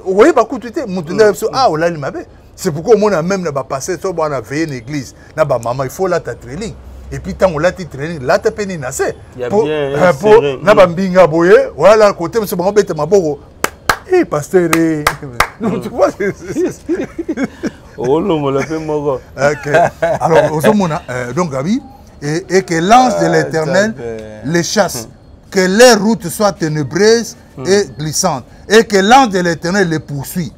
Vous voyez, pas coûter, moutonnion, ah, au là, il m'avait. C'est pourquoi on a même passé, on a veillé une église. Maman, il faut là, ta training. Et puis, tant on l'a training, là, tu as péné nassé. Pour, Nabambinga boye, voilà, côté, monsieur Bambette, ma bogo. Eh, pasteur, non, tu vois, oh non, on l'a fait moi. Ok. Alors, donc, Gabi, et que l'ange de l'Éternel les chasse, que les routes soient ténébreuses et glissantes, et que l'ange de l'Éternel les poursuit.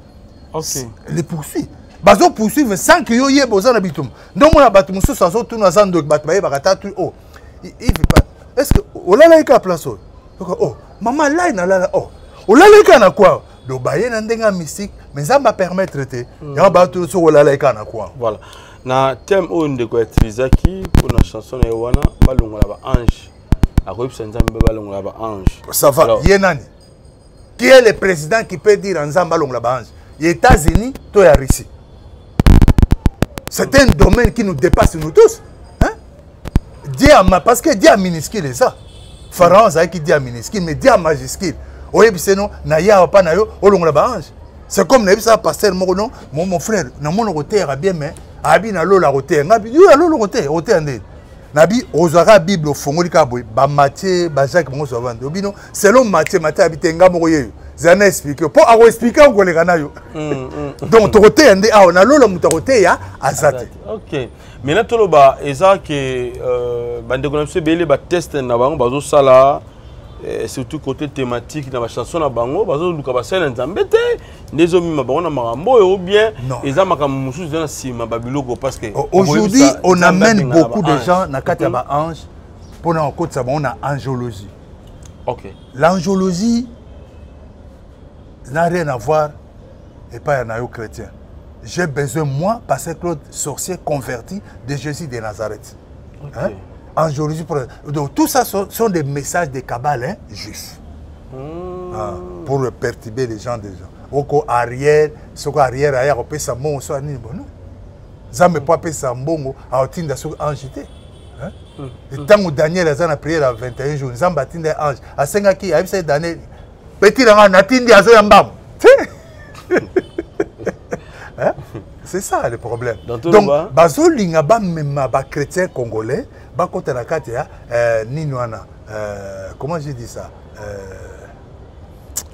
Ok. Les poursuit. Bazo poursuivre sans que yo yé besoin d'habitum. Donc, on a battu mon sous, ça sort tout dans un de battre, bagata, oh. Il veut pas. Est-ce que, oh là là, il y a place, oh, maman, là, il y a là, oh. Oh là là, il y a quoi? Donc, il y a un mystique, mais ça va permettre de traiter. Il y a un bateau sur là, il y a quoi? Voilà. Na thème où on doit utiliser qui pour la chanson de Yowana, balongo la ange. À quoi il s'en balongo la ange. Ça va. Yenani. Qui est le président qui peut dire en balongo la ange? Les États-Unis, toi et Russie. C'est un domaine qui nous dépasse nous tous. Hein? Parce que Dieu a minuscule ça. Pharaon a qui dit à minuscule, mais Dieu a majuscule. C'est comme ça, pasteur mon frère, mon bien, mais abi na lo la roté, ngabi yo la lo roté, roté ande. Nabi ozara Bible au fond ba Matthieu, ba Jacques mo so vendre. Obino selon Matthieu abité ngamo yeyo. Zana expliquer pour a expliquer on les kana yo. Donc to roté ande a on a lo la muta roté ya azate. OK. Mais là toloba eza que bande ko na se belé ba test na bango bazo sala surtout côté thématique dans la chanson na bango bazo luka basela nzambe te ndezo mima bango na makambo ou bien eza makambo mususu na sima babiloko parce que aujourd'hui on amène beaucoup de gens na kati ya ba ange pour na côté ça on a angiologie. OK. L'angiologie n'a rien à voir et pas un aïe chrétien. J'ai besoin, moi, passer Claude, sorcier converti de Jésus de Nazareth. Okay. Hein? Angiologie. Donc, tout ça sont des messages de Kabbale hein, juifs. Pour perturber les gens déjà. Oko arrière, ce qu'on arrière, arrière, on peut s'ambongo, soit ni bon. Ça me peut pas s'ambongo, à otinda sur angité. Et tant que Daniel a na prière à 21 jours, nous avons bâti des anges. À 5 ans, il y a eu Daniel. Petit rang, natindi à Zoyambam. C'est ça le problème. Donc, bazo lingaba même ba chrétien congolais, ba kota na kati ya ninwana. Comment j'ai dit ça?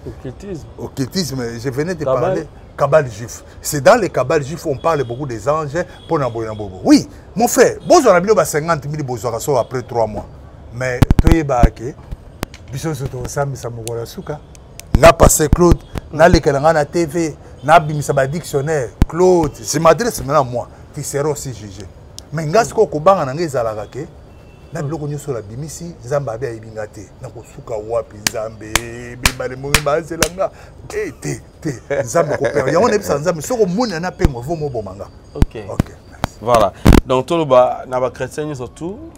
Occultisme. Occultisme, je venais de parler. Kabbale juif. C'est dans les kabbales juifs on parle beaucoup des anges pour Naboyambobo. Oui, mon frère, bon, on a bien 50 000 bozoraso après 3 mois. Mais tu es baké, biso soto sami samogola suka. N'a passé Claude, n'a les kalanga na TV, n'a bimisa ba dictionnaire. Claude, je m'adresse maintenant à moi, tu seras aussi jugé. Mais ngasko ko banga na ngeza ke. Na biloko nyoso la bimisi nzamba abe ayibinga te na kosuka wapi nzambe bibale mongi bazelanga te nzambe ko père yango nebisa nzambe soko moni na pengo vo mo bomanga. OK. Voilà. Donc tout ba na ba chrétien surtout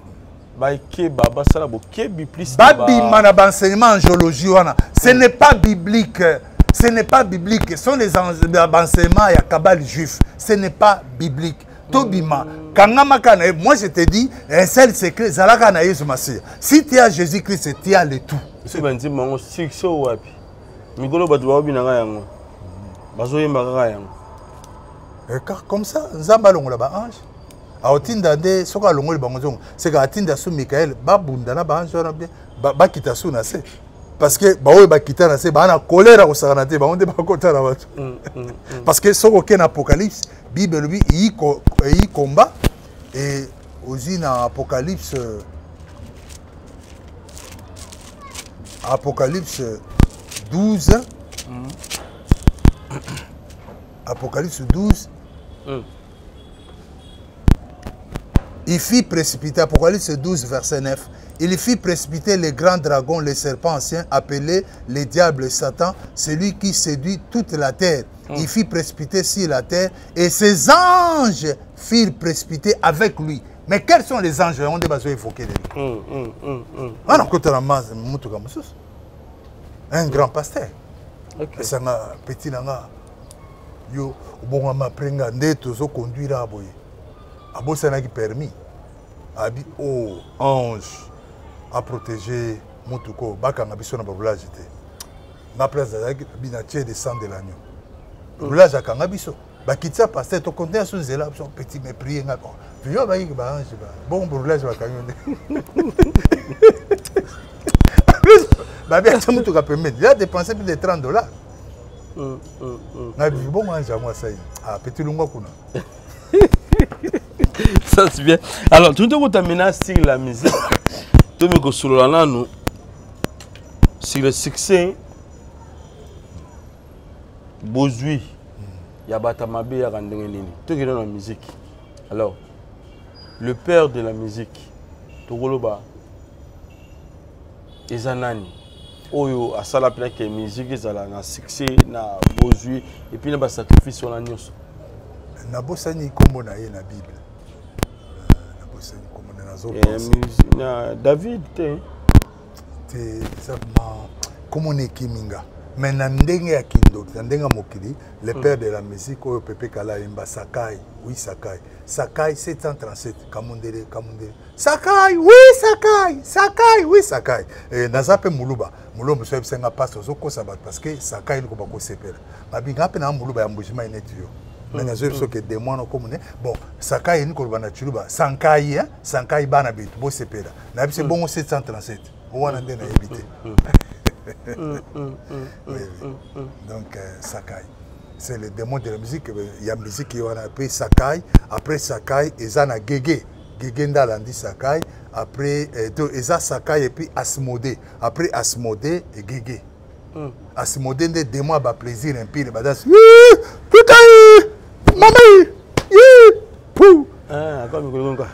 ba ke baba sala bo ke bi plus ba mana ba enseignement angiologie wana ce n'est pas biblique. Ce n'est pas biblique. Ce sont les enseignements ya Kabbale juif. Ce n'est pas biblique. Tobima, moi je te dis, un seul secret, si tu as Jésus-Christ, tu as le tout. Comme ça, Zamba longo la ange. A otinda de soka longo le bango c'est que atinda sou Michael babunda na ba ange ba kita sou na se. Parce que baoye ba kita na se ba na colère ko sakanate ba onde ba kota na bato. Parce que soko ken Apocalypse Bible lui il combat et aussi dans Apocalypse Apocalypse 12 Apocalypse 12 il fit précipiter Apocalypse 12 verset 9. Il fit précipiter les grands dragons, les serpents anciens, appelés les diables et Satan, celui qui séduit toute la terre. Il fit précipiter sur la terre et ses anges firent précipiter avec lui. Mais quels sont les anges? On doit évoquer un grand pasteur. C'est un petit nanga. Yo, bon, ma prenga neto zo conduire à boy. Abo ça n'a qui permis. Abi oh ange à protéger Moutouko. Baka na biso na babula j'étais. Ma place d'azaki binatie de sang de l'agneau. Babula jaka na biso. Ba kitsa pasteur to contenir sous zela son petit mais prier nga. Yo ba yiki ba ange ba. Bon babula je ba kanyonde. Ba bien Moutouka permet. Il a dépensé plus de $30. Na bon ange à moi ça y. Ah petit lungo kuna. Ça c'est bien. Alors, tout le monde a menacé la musique. Tout le monde sur le sur le succès. Bozui. Yabatamabe Yarandengenini. Tout qui est dans la musique. Alors, le père de la musique, Togoloba, Ezanani. Oyo, à ça la plaque musique, ezala na succès, na Bozui, et puis na sacrifice sur la news. Na bosani kombo na ye na Bible. Na bosani kombo na zo. Na David te ça comment ne kiminga. Mais na ndenge ya kindo, na ndenge mokili, le père de la musique oyo Pepe Kala imba Sakai, oui Sakai. Sakai 737 Kamundere. Sakai, oui Sakai. Sakai, oui Sakai. Et nazape Muluba. Muluba so esenga pastor zo ko sabat parce que Sakai ko ba ko sepela. Mabinga pe na Muluba ya mbujima inetio. Mais nous avons que des mois comme bon, Sakai ni kolba na chuluba, Sankai hein, Sankai bana bit, bo sepela. Na bise bon 737. On a ndé na éviter. Donc Sakai. C'est le démon de la musique, il y a musique qui on appelle Sakai, après Sakai et Zana Gege. Gegenda Landi Sakai, après Eza Sakai et puis Asmodé. Après Asmodé et Gégé. Asmodé de deux mois ba plaisir un peu badas. Putain! Maman! Pou! Ah, comme quoi.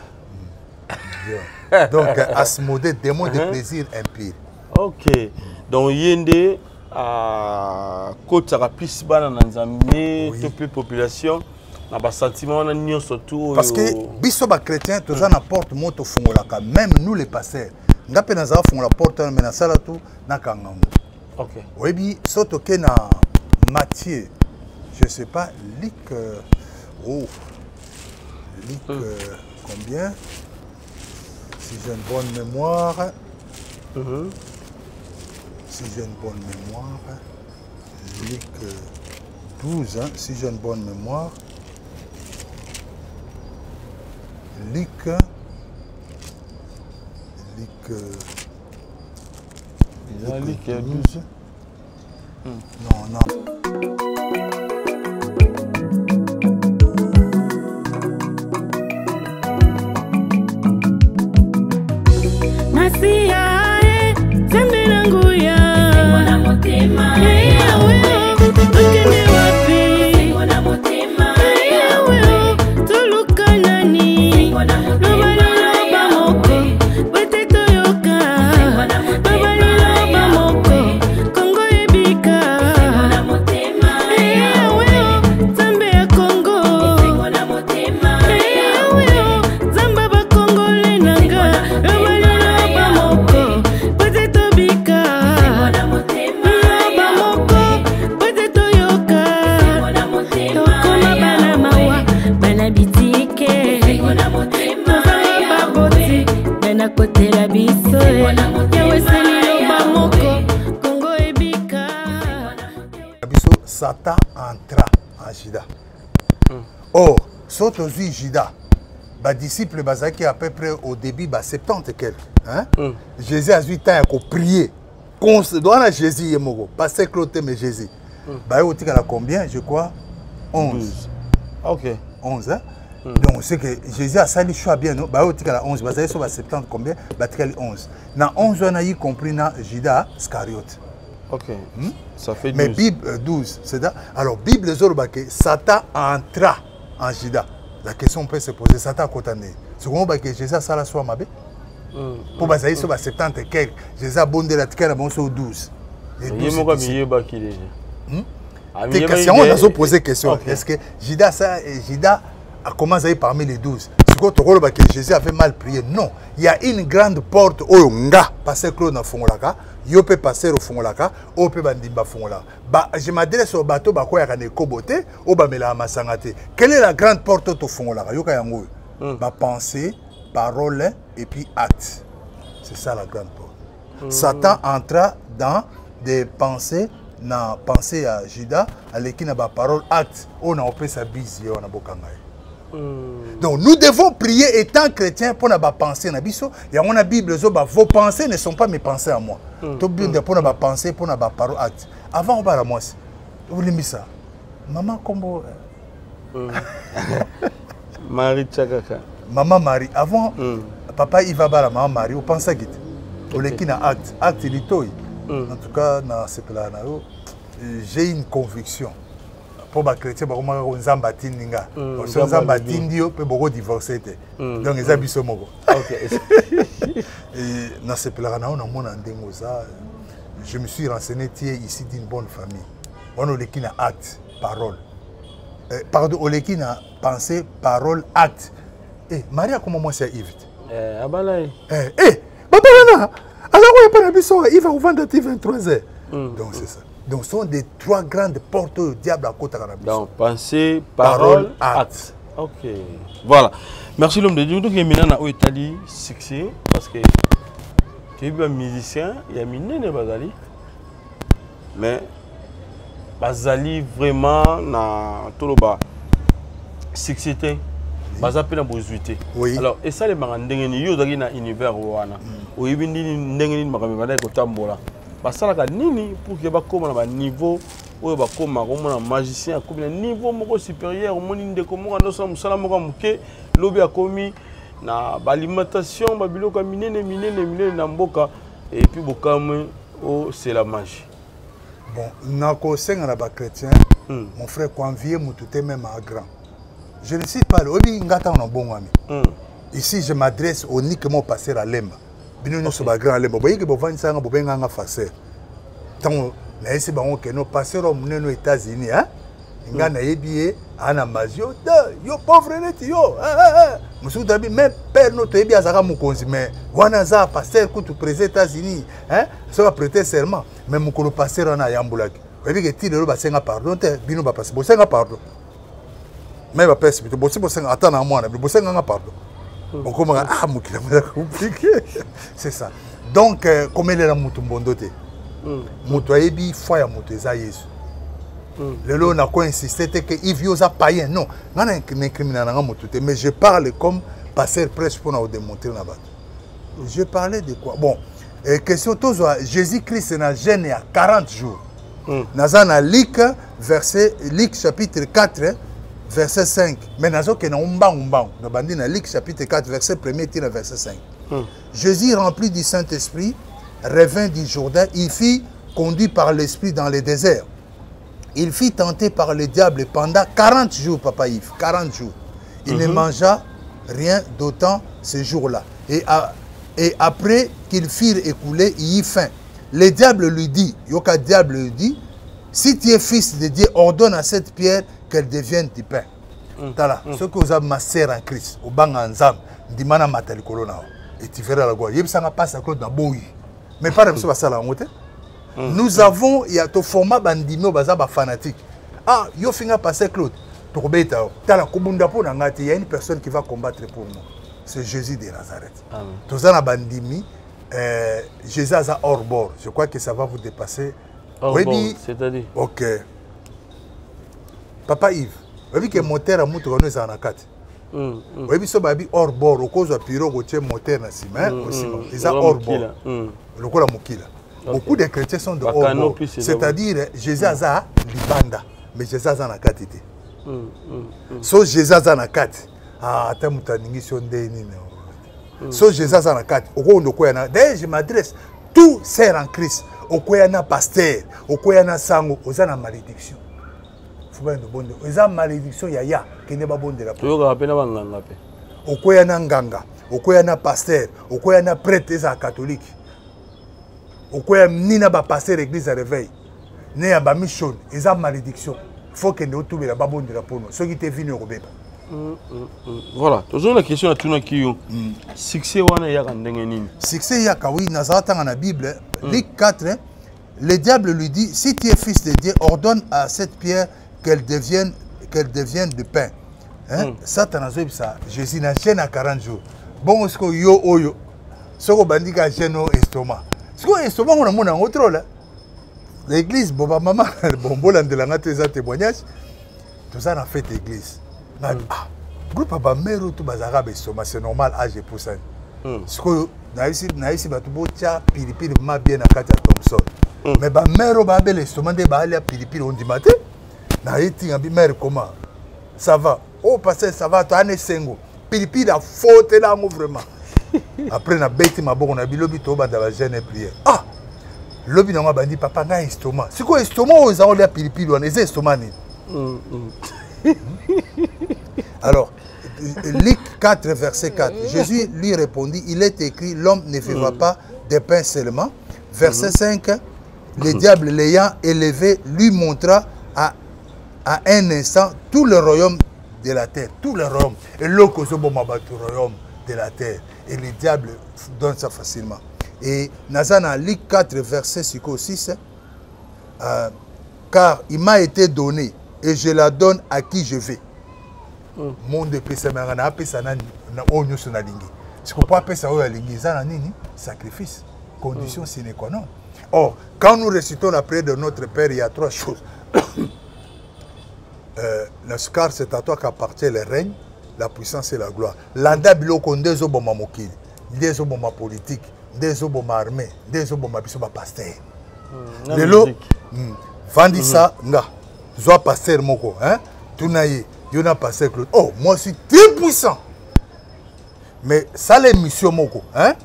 Donc Asmodé deux mois de plaisir un peu. OK. Donc yende à côté ça plus bana na Nzambe, toute population. Na ba sentiment na nyo surtout parce que biso ba chrétien toza na porte moto fungolaka même nous les pasteurs ngape na za fungola porte mais na sala tout na kangango. OK. Oui soto ke na Matthieu je sais pas Luc combien si j'ai une bonne mémoire si j'ai une bonne mémoire Luc 12 hein, si j'ai une bonne mémoire Luc 12. Non. Satan entra en Juda. Or, saute aux Juda, les disciples qui à peu près au début, 70 et quelques. Hein? Jésus a 8 ans à prier. Dans Jésus, pas secloté, mais Jésus. Il a combien, je crois 11. OK. 11, hein? Donc, c'est que Jésus a sali choix bien, non? Il a 11, il a 70 combien? Il a 11. Dans 11, on a y compris dans Judas Iscariote. OK. Ça fait 12. Mais Bible 12, c'est ça. Alors, Bible Zorobake, Satan entra en Judas. La question peut se poser, Satan a cotané. Second, Jésus a sala soit mabé. Pour basaï sur 70 et quelques, Jésus a bondé la tkana bon sur 12. Et 12 Tes questions, on a posé question. Est-ce que Judas a commencé parmi les 12? Jésus avait mal prié. Non, il y a une grande porte où on a passé Claude dans Fongolaka, il peut passer au Fongolaka, au peut bandimba Fongolaka. Je m'adresse au bateau, il y a des koboté, au bamela masangate. Quelle est la grande porte au Fongolaka? Pensée, parole et puis acte. C'est ça la grande porte. Satan entra dans des pensées, na pensée à Judas, à l'équipe na parole acte, on a opéré sa bise, on a bokangaï. Donc nous devons prier étant chrétiens pour ne pas penser na biso. Il y a une Bible, vos pensées ne sont pas mes pensées à moi. Tout bien pour ne pas penser, pour ne pas parler acte. Avant on va à moi. Vous l'aimez ça? Maman combo. Marie Tchakaka. Maman Marie. Avant papa il va à la maman Marie. Vous pensez que vous l'équipe na acte, acte litoy. En tout cas dans ce plan là, j'ai une conviction. Pour les chrétiens, ils ont batindinga. Ils ont batindi, ils ont divorcé. Donc ils ont biso moko. Et dans ce plan-là, je me suis renseigné ici d'une bonne famille. On a l'équipe na acte, parole. Pardon, on l'équipe na pensée, parole, acte. Eh, Maria, comment moi c'est Yves? Abalai. Babalana. Alors il n'y a pas biso, il va vendre à 23h. Donc c'est ça. Donc ce sont des trois grandes portes au diable à côté de la maison. Donc pensée, parole, acte. OK. Voilà. Merci l'homme de Dieu. Donc il y a maintenant Italie succès parce que tu es un musicien, il y a miné de Bazali. Mais Bazali vraiment na tout le bas succès Bazapé na bozuité. Oui. Alors et ça les marandengeni yo dans na univers wana. Oyibindi ndengeni makamela ko tambola. Basalaka nini pour que bakoma na niveau oyo bakoma komona magicien akomi na niveau moko supérieur omoni ndeko moko ndo sala musala moko muke lobi akomi na l'alimentation, babiloko minene na mboka et puis bokamwe oh c'est la magie. Bon, nako senga na ba chrétien, mon frère convier mututé même à grand. Je ne cite pas le obi ngata na bon ami. Ici je m'adresse uniquement passer à Lemba. Bino no so ba grand Lemba. Boyeke bo vanisa nga bo benga nga facer. Tant na ese bango ke no passer au muneno États-Unis hein. Nga na yebié ana mazio yo pauvre net yo. Musu dabi même père no to yebi azaka mukonzi mais wana za passer ku tu président États-Unis hein. Ça va prêter serment mais mukolo passer na yambulaki. Oyebi ke ti lelo ba senga pardon te bino ba passer bo senga pardon. Mais va passer bito bo senga atana mwana bo senga nga pardon. On commence à compliqué. C'est ça. Donc, comme elle est la moutoumbondoté, moutoyebi foya mouteza Yesu. Le lot n'a pas insisté que il vient à païen. Non, non, mais je parle comme passer presque pour nous démontrer la bataille. Je parlais de quoi? Bon, question tous Jésus-Christ n'a gêné à 40 jours. Nazana Luc chapitre 4. Verset 5. Mais nous avons Luc chapitre 4, verset 1er, verset 5. Jésus, rempli du Saint-Esprit, revint du Jourdain. Il fut conduit par l'Esprit dans le désert. Il fut tenté par le diable pendant 40 jours, Papa Yves. 40 jours. Il ne mangea rien d'autant ce jour-là. Et après qu'ils firent écouler, il y faim. Le diable lui dit, Yoka diable lui dit, si tu es fils de Dieu, ordonne à cette pierre qu'elle devienne du pain. Tala, ce que vous avez ma sœur en Christ, au bang en zam, dimana matali kolona, et tu verras la gloire. Yebsanga passe à Claude Naboui. Mais pas de ce que la montée. Nous avons, il y a tout format bandimé bazaba fanatique. Ah, yo finga passer Claude. Torbeta, tala kubunda po nangati, il y a une personne qui va combattre pour nous. C'est Jésus de Nazareth. Tous en bandimi, Jésus a hors bord. Je crois que ça va vous dépasser. Oui, c'est-à-dire. Ok. Papa Yves, vous avez que moteur à moto nous en a quatre. Vous avez so babi hors bord, au cause de piro routier moteur na ciment, ils ont hors bord. Le coup la mukila. Beaucoup de chrétiens sont de hors bord. C'est-à-dire Jésus a libanda, mais Jésus a na quatre. So Jésus a na quatre. Ah, attends mutaningi sonde ni. So Jésus a na quatre. Au cours de quoi na. D'ailleurs je m'adresse tout sert en Christ. Au quoi na pasteur, au quoi na sango, aux ana malédiction. Eza malédiction ya qui n'est pas bon de la okoya na nganga okoya na pasteur okoya na prêtre eza catholique okoya nina ba pasteur église à réveil ne ya ba mission eza malédiction faut que nous trouver la bon de la pour nous ceux qui étaient venus au bébé. Voilà, toujours la question à tout le monde. Succès wana ya ndenge nini? Succès ya ka oui nazata dans la Bible Luc 4 le diable lui dit si tu es fils de Dieu ordonne à cette pierre qu'elle devienne du pain. Hein? Satan a dit ça. Jésus n'a gêné à 40 jours. Bon, est-ce que yo oyo, ce que bandi a gêné au estomac. Ce que estomac on a mon autre là. L'église, boba maman, bon bolan de la nature témoignage. Tout ça a fait l'église. Groupe à mère tout bazara estomac, c'est normal âge pour ça. Ce que naïsi batubo tia pilipili ma bien à Katia Thompson. Mais ba mère ba bel estomac de ba aller pilipili on dit matin. Na eti ambi mère comment ça va oh pasteur ça va toi ane sengo pilipi la faute là vraiment après na beti maboko na bilobi to banda la jeune prière ah lobi na bandi papa na estomac c'est quoi estomac aux on les pilipi on les estomac ni alors Luc 4 verset 4 Jésus lui répondit il est écrit l'homme ne vivra pas de pain seulement verset 5 le diable l'ayant élevé lui montra à un instant tout le royaume de la terre, tout le royaume. Et l'eau cause bon le royaume de la terre. Et le diable donne ça facilement. Et Nazana Luc 4 verset 6 car il m'a été donné et je la donne à qui je vais. Monde de pesa na apesa na onyo na lingi. Si on pas pesa o lingi za nini sacrifice, condition sine qua non. Or, quand nous récitons la prière de notre Père, il y a trois choses. Car c'est à toi qu'appartient le règne, la puissance et la gloire. Landa biloko ndezo boma mokili, ndezo boma politique, ndezo boma armée, ndezo boma biso ba pasteur. Lelo vandi ça nga. Zwa pasteur moko, hein? Tunaye, yona pasteur Claude. Oh, moi je suis très puissant. mais ça l'émission moko hein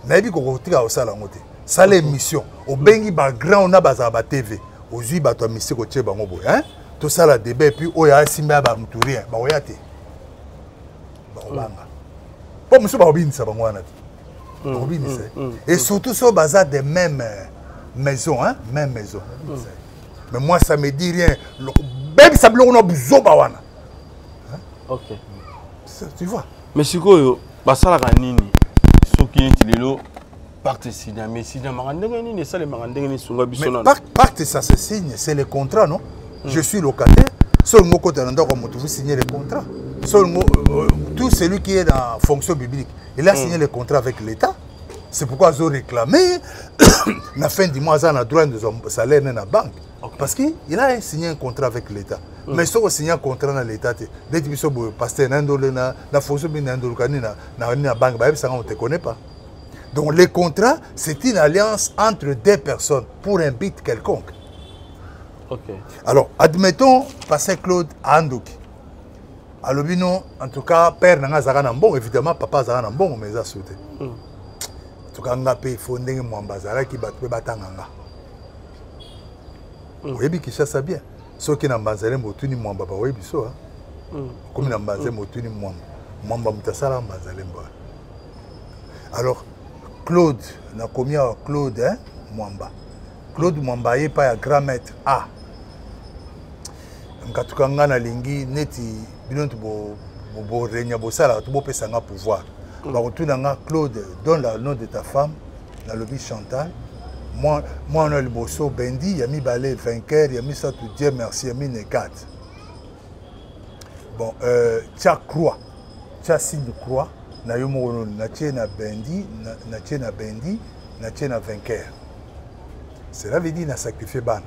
nayebi kokotika osala ngote ça l'émission obengi ba grand na baza ba TV ozui bato misi ko tie bango boy hein to sala débat puis oya simba ba muturi ba oya te ba obanga po muso ba obinisa bango wana te obinisa et surtout so baza des mêmes maisons hein même maison mais moi ça me dit rien même ça blongo na buzoba wana OK tu vois mais sikoyo basala kanini soki ntilelo pacte signé mais signé magandenge nini ça les magandenge ni sunga bisona pacte ça se signe c'est le contrat non je suis locataire seul mot côté ndako moto vous signez le contrat seul mot tout celui qui est dans fonction biblique il a signé le contrat avec l'État c'est pourquoi ils ont réclamé la fin du mois on a droit de son salaire dans la banque parce qu'il a signé un contrat avec l'État mais si on signe un contrat dans l'État dès que tu es pasteur na fonction na banque ça on te connaît pas. Donc le contrat, c'est une alliance entre deux personnes pour un but quelconque. OK. Alors, admettons, pasteur Claude Andoki. Alors, en tout cas, père n'a pas bon, évidemment, papa n'a pas bon, mais il a sauté. En tout cas, on a payé fondé Mwambazara qui bat batanganga. Oui, qui chasse bien. Ceux qui n'ont pas de motuni Mwamba, oui, biso. Comme n'ont pas de motuni Mwamba. Mwamba mutasala Mbazalemba. Alors, Claude, on a commis à Claude hein, Mwamba. Claude Mwamba n'est pas un grand maître. Ah! Je na lingi neti bilonto bo renya bo sala to bo pesa nga pouvoir. Ba retourna nga Claude donne le nom de ta femme na lobby Chantal. Moi on a le bosso Bendi, yami balé vainqueur, yami ça tout dire merci, yami nekat. Bon tia croix. Tia signe de croix. Na yomo na tie na Bendi, na tie na Bendi, na tie na vainqueur. Cela veut dire na sacrifier ban.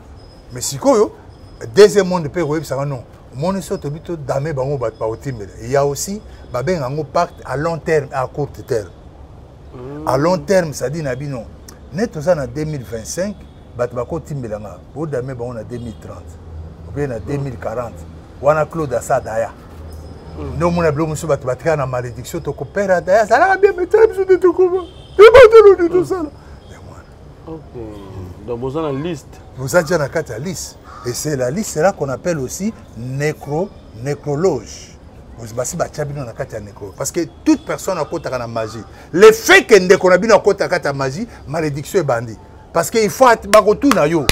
Mais sikoyo deuxième monde peut web ça non. Mon soto bito damé bango bat pa otimela. Il y a aussi baben un pacte à long terme et à court terme. À long terme ça dit na bino. Net ça en 2025 bat ba ko timela nga. Bo damé bango na 2030. Ou bien na 2040. Wana Claude Asa daya. Non mon ablo musu bat batka na malédiction to ko père daya ça la bien mettre biso de tout comment. Et ba de tout ça. OK. Donc vous avez la liste. Vous avez déjà la liste. Et c'est la liste là qu'on appelle aussi nécrologe. Parce que toute personne a côté la magie. Le fait que qu'on a bien côté la magie, malédiction est bandit. Parce qu'il faut tout na yo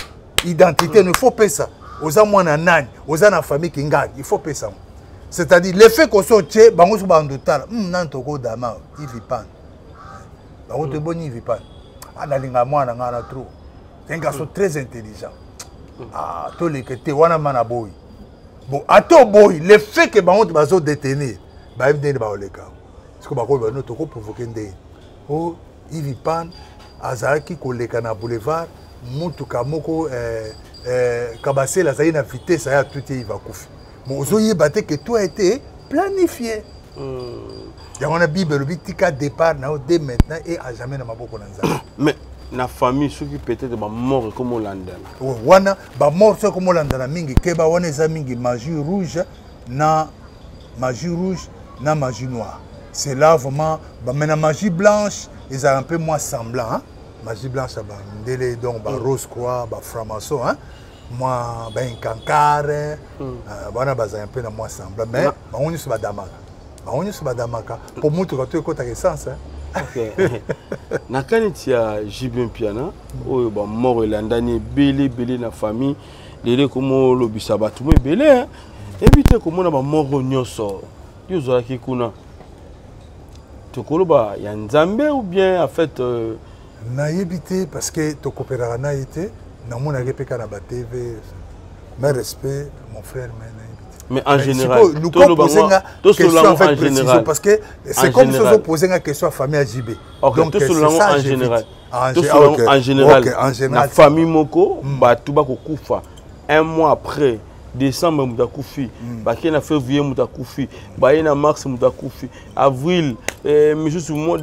identité, il faut pas ça. Aux amours na nani, aux na famille qui gagne, il faut pas ça. C'est-à-dire le fait qu'on soit tché, bango so bandotal, nan toko dama, il vit pas. Bango te boni il vit pas. Analinga mwana ngana trop. C'est un garçon très intelligent. Ah, tous les côtés, wana mana boy. Bon, à tout boy, le fait que bango bazo détenir, ba im dene ba oleka. Parce que bako ba no toko provoquer ndé. Oh, il vit pas azaki koleka na boulevard, mutuka moko kabase la zaina vitesse ya tout il va couper. Bon, ozoye baté que tout a été planifié. Il y a une Bible, le tika départ dès maintenant et à jamais dans ma boko nanza. Mais la famille ceux qui peut-être ba mort comme Hollande. Wana ba mort comme Hollande na mingi keba wana za mingi magie rouge na magie noire. C'est là vraiment ba mena magie blanche, ils ont un peu moins semblant hein. Magie blanche ba ndele donc ba rose croix, ba franc-maçon hein. Moi ben kankare wana baza un peu na moins semblant mais ba on se ba damaka. On est sur Badamaka pour montrer que tu as une essence. OK. Na kaniti ya Jibin Piana, oyo ba mort elandani belé na famille, lele komo lobisa batu mo belé hein. Éviter komo na ba mort nyonso. Yo zola ki kuna. To koloba ya Nzambe ou bien en fait na éviter parce que to coopérer na été na mona repeka na ba TV. Mais respect mon frère mais en général, nous posons une question avec précision parce que c'est comme si vous posez une question à la famille AJB. Donc, c'est ça en général. En général, la famille Moko, Batouba Koufa, un mois après, décembre, Moudakoufi, Bakena février, Moudakoufi, Bayena mars, Moudakoufi, avril,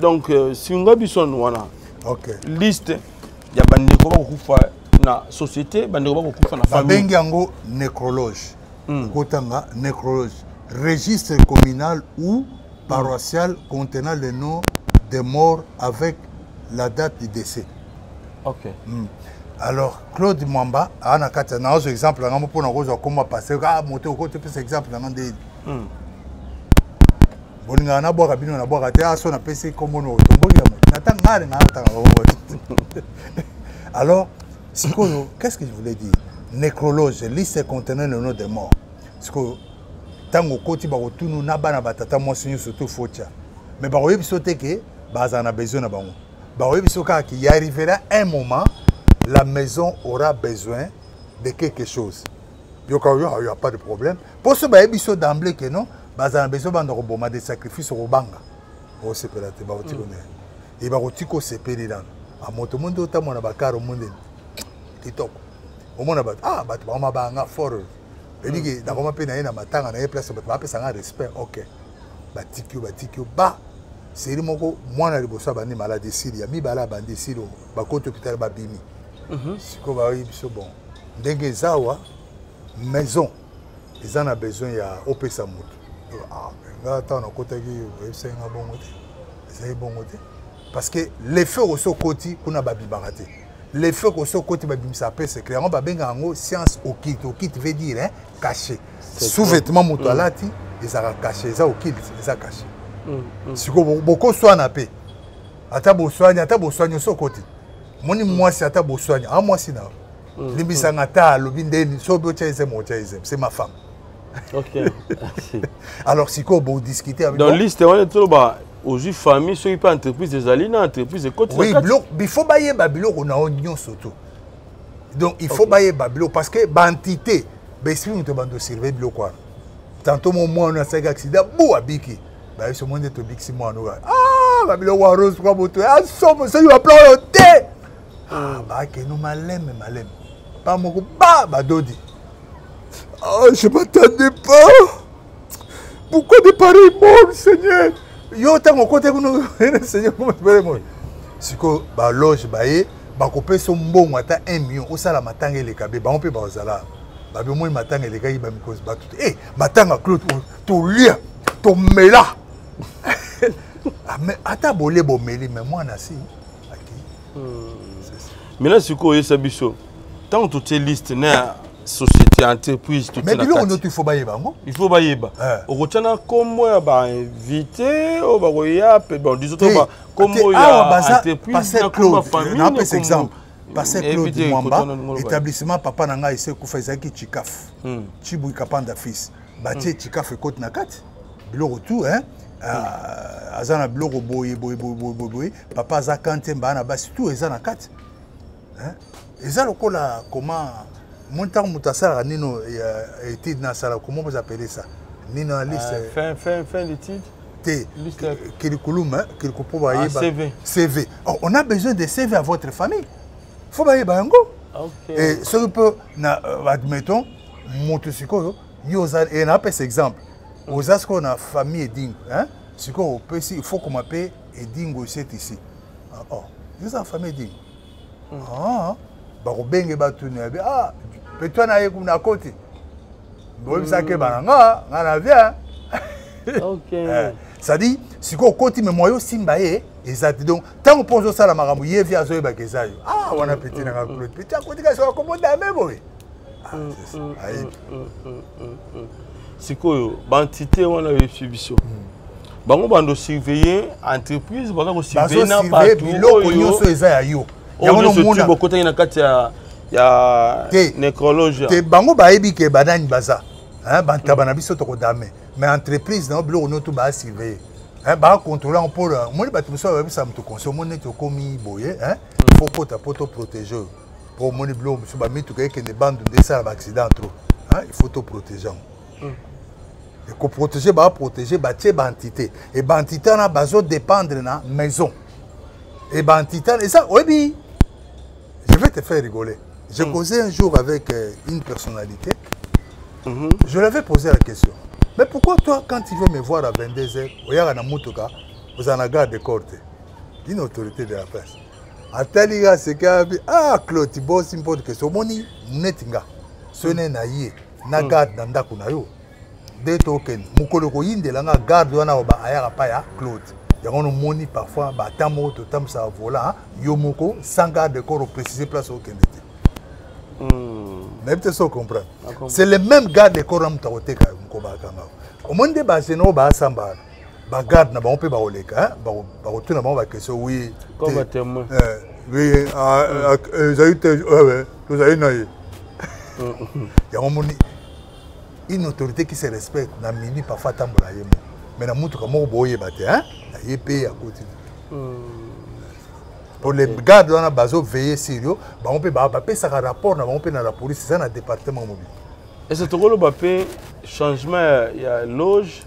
donc, si on a besoin de liste, il y a Bandeko Koufa dans la société, Bandeko Koufa dans la famille. Bengango nécrologe. Kotanga nécrologe registre communal ou paroissiale contenant le nom des morts avec la date du décès. Ok. Alors, Claude Mwamba, on a un exemple, on a comment passer, monter au côté, c'est exemple, on a des. On a un boire, on a boire, on a passé comme on a alors, qu'est-ce que je voulais dire? Nécrologe, liste contenant le nom des morts. Parce que, tant que côté, nous n'avons pas de temps, surtout Focha. Mais par exemple, sauter que, on a besoin de bon. Par exemple, il arrivera un moment, la maison aura besoin de quelque chose. Il n'y a pas de problème. Pour ce qui est d'emblée que non, on a besoin de sacrifices au banga. On se peut la te et va rotiko se péri dans a moto monde autant mon abakaro monde kitoko au monde abat bat ba banga fort et dit que dans ma peine na matanga na place ba pesa nga respect ok batikio ba seri moko mwana liboso bandi maladie siria mi bala bandi siro ba ko hôpital ba bimi siko ba yi biso bon ndenge zawa maison ils en a besoin ya opesa moto nga ta na kota ki c'est un bon côté c'est bon côté. Parce que l'effet au côté, on a babi baraté. L'effet au côté, ça peut se créer. On va bien en science au kit. Au kit veut dire hein, caché. Sous-vêtement moutolati, ils ont caché. Ça au kit, ils ont caché. Si beaucoup soignent à paix. Atabo soigne au côté. Mon moi c'est atabo soigne. Ah moi c'est là. Limbisangata, lobindeni, c'est ma femme. Ok. Alors si vous discutez avec. Dans liste, on est tout bas. Aujourd'hui, famille, ceux qui pas entreprise des alines, entreprise de côté. Oui, il faut bailler Babylone, on a oignon surtout. Donc il faut bailler Babylone parce que l'entité, si nous devons surveiller quoi. Tantôt mon moi on a un accident, bou abiki. Bah ce monde est au bixi moi nous. Ah, Babylone wa rose quoi moto. Ah, somme ça il va planter. Ah, bah que nous malem. Pas mon bah dodi. Ah, je m'attendais pas. Pourquoi des pareils morts, Seigneur? Yo tango côté nous Seigneur comment tu si ko ba loge baé ba kopé so mbongo ata 1 million osala matanga le kabe ba on peut ba osala ba be moi matanga le kayi ba mikos ba tout matanga Claude to lia to mela mais ata bolé bo meli mais moi na si maintenant si ko yesa biso tant toute liste na société entreprise tout ça. Mais il faut bailler bango. Il faut bailler ba. Au retour comment ba invité au ba roya bon disons ba comment ya entreprise na Claude famille na pas exemple. Passer Claude Mwamba établissement papa nanga ise ku faisaki chikaf. Chibu kapanda fils. Ba tie chikaf côte na kat. Bilo retour hein. Azana bilo boye papa za kante ba na basi tout ezana kat. Hein? Eza lokola comment montant moutasara nino étude na sala comment vous appelez ça nino liste fin d'étude T curriculum CV on a besoin de CV à votre famille faut bailler bango et ce que peut admettons motosiko yoza et na pas exemple aux as qu'on a famille ding hein ce qu'on peut il faut qu'on m'appelle ding aussi ici oh ils ont famille ding ah ba robenge ba tuni ah peut-être na yeku na côté bon ça que bananga ngana vient OK ça dit si ko côté mais moyo simba e exact donc tant on pose ça la maramou ye via zo ba kezayo ah wana petit na Claude petit côté ka so comme dame boy sikoyo bantité wana yebiso bango bando surveiller entreprise bango surveiller na partout biloko nyonso eza ya yo yango mona bokota na kati ya nécrologe te bango bayebi ke banani baza hein bantaba na biso to ko dame mais entreprise na biloko no to ba surveiller hein ba contrôler en pour moi ba tout ça ba ça me to consommer ne to komi boye hein il faut kota poto protéger pour mon biloko so ba mitu ke ne bande de ça accident trop hein il faut te protéger et ko protéger ba tie ba entité et ba entité na bazo dépendre na maison et ba entité et ça oui je vais te faire rigoler. J'ai causé un jour avec une personnalité. Je lui avais posé la question. Mais pourquoi toi, quand tu veux me voir à 22h, vous en avez garde de corps d'une autorité de la presse. Ataliga, c'est qu'il ah, Claude, tu bosses une bonne question. Moni, netinga. Ce n'est naïe. Na garde dans Dakunayo. de token mukolo ko yindela nga garde wana ba ayaka pa ya Claude yango no moni parfois ba tamo to tam sa vola yo moko sans garde corps préciser place au kendete mais peut-être ça comprendre c'est le même garde corps am tawoteka mko ba kanga au monde ba geno ba samba ba garde na ba on peut ba oleka ba retourner ba question oui comme témoin oui vous avez naïe yango moni une autorité qui se respecte na mini parfois tambola yemo mais na mutu kamo boye bate hein na yepé à côté pour les gardes on a bazo veiller sérieux ba on peut ba ça rapport na on peut na la police ça na département mobile et c'est tokolo ba pe changement ya loge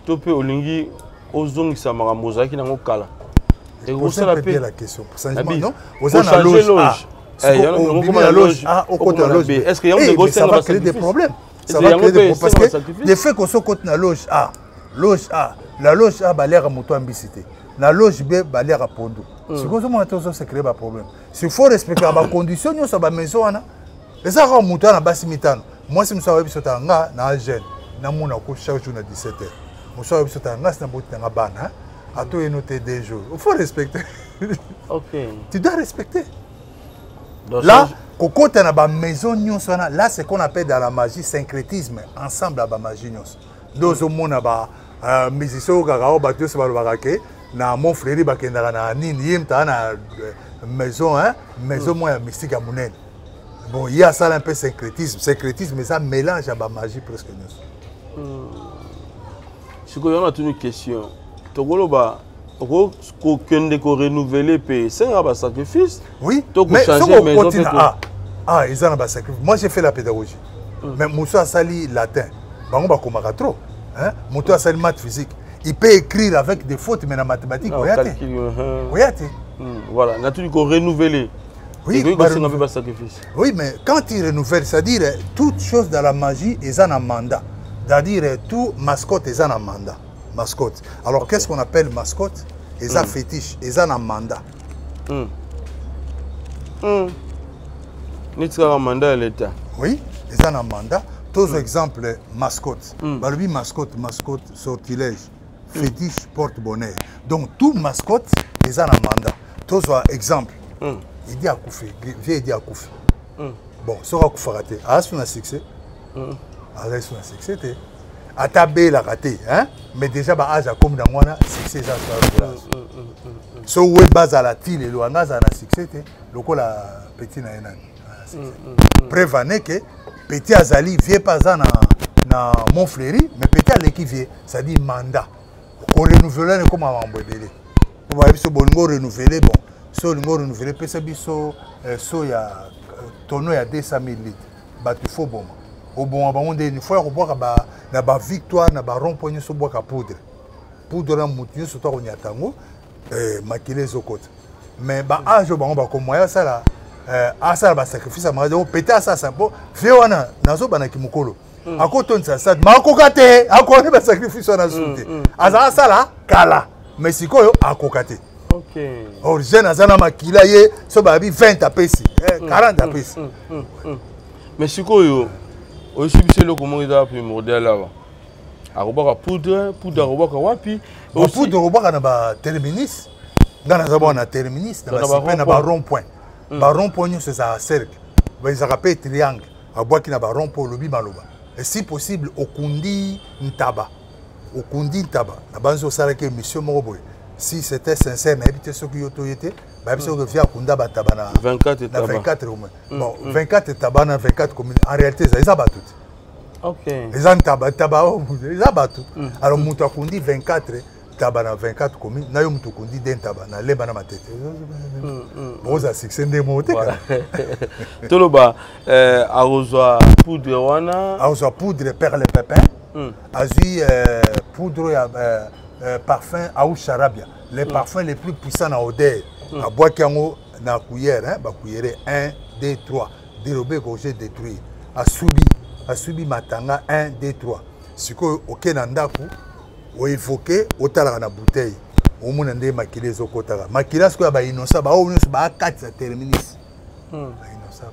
to pe olingi ozongi sa makambo zaki na ngokala et vous ça la question pour changement non vous en la loge au côté de la loge est-ce qu'il y a des problèmes ça va créer des problèmes parce que le fait qu'on soit côté la loge A la loge A ba l'air moto ambicité la loge B ba l'air à pondo c'est quoi ça crée des problèmes s'il faut respecter les conditions nous ça ba maison ana et ça rend moto na basi mitano moi si msawa biso tanga na jeune na mona ko chaque jour na 17h msawa biso tanga na bout na bana à toi et noter des jours il faut respecter OK tu dois respecter là kokota na ba maison nyonso na là c'est qu'on appelle dans la magie syncrétisme ensemble à ba magie nyonso dozo mona ba musicien ka ba tous ba barake na mon frère ba kendaka na nini yemta na maison hein maison moi mystique à monene bon il y a ça un peu syncrétisme mais ça mélange à ba magie presque nyonso si ko yona une question tokolo ba ko kende ko renouveler pe c'est un sacrifice oui mais changer maison ils ont un sacrifice moi j'ai fait la pédagogie mais Moussa Sali latin bango ba komaka trop hein Moussa Sali maths physique il peut écrire avec des fautes mais en mathématiques voilà naturellement ko renouveler oui sacrifice oui mais quand il renouvelle c'est-à-dire toute chose dans la magie ils ont un mandat c'est-à-dire tout mascotte ils ont un mandat mascotte. Alors, qu'est-ce qu'on appelle mascotte? Ils ont fétiche, ils ont un mandat. Ils ont un mandat à l'État. Oui, ils ont un mandat. Tous exemples, mascotte. Barbie, mascotte, sortilège, fétiche, porte-bonheur. Donc, tout mascotte, ils ont un mandat. Tous exemples. Il dit à Koufi, viens dire à Koufi. Bon, ça va Koufi rater. As-tu un succès? As-tu un succès? Atabé la raté, hein? Mais déjà, bah, âge comme dans moi, succès, ça se où est base à la tille et le hangar, ça a succès, le coup la petit naïna. Prévenez que petit Azali vient pas na Montfleury, mais petit à l'équipe vient, ça dit mandat. Pour renouveler, comme on va embêter. Pour voir si on va renouveler, bon, si on va renouveler, puis c'est biso, so ya tonneau ya 200 000 litres, bah tu faut bon. Au bon on dit une fois on boit na ba victoire na ba rond-point so bois poudre na mutu so to on yatango makile zokota mais ba âge ba on ba comme moyen ça là ça ba sacrifice ma donc péter ça ça bon fait wana nazo bana kimukolo akoton ça ça makokate akone ba sacrifice na sunte azala ça là kala mais sikoyo akokate OK origine azana makila ye so ba bi 20 apesi 40 apesi mais sikoyo aussi c'est le comment il a primordial là arobaka poudre arobaka wapi poudre arobaka na ba terminus ngana za bona terminus na ba rond-point ba rond-point c'est ça cercle ba ça rappelle triangle abwaki na ba rond-point lobi maloba et si possible okundi ntaba na banzo sala ke mission moko boy si c'était sincère na habité ce que yoto yete ba biso que via kunda bataba na 24 au moins bon 24 taba na 24 communes en réalité ça ils battu OK ils ont taba ils battu alors mutu akundi 24 taba na 24 communes na yo mutu kundi den taba na leba na matete boza succès ndemo te toloba arozwa poudre wana arozwa poudre perle pépin azui poudre ya parfum au charabia les parfums les plus puissants na odeur a bois kiango na cuillère hein ba cuillère 1 2 3 dérobé que j'ai détruit a subi matanga 1 2 3 siko OK na ndaku o évoquer otala na bouteille o mona nde makile ezokotaka makila siko ba innocent ba o nyonso ba 4 terminus ba innocent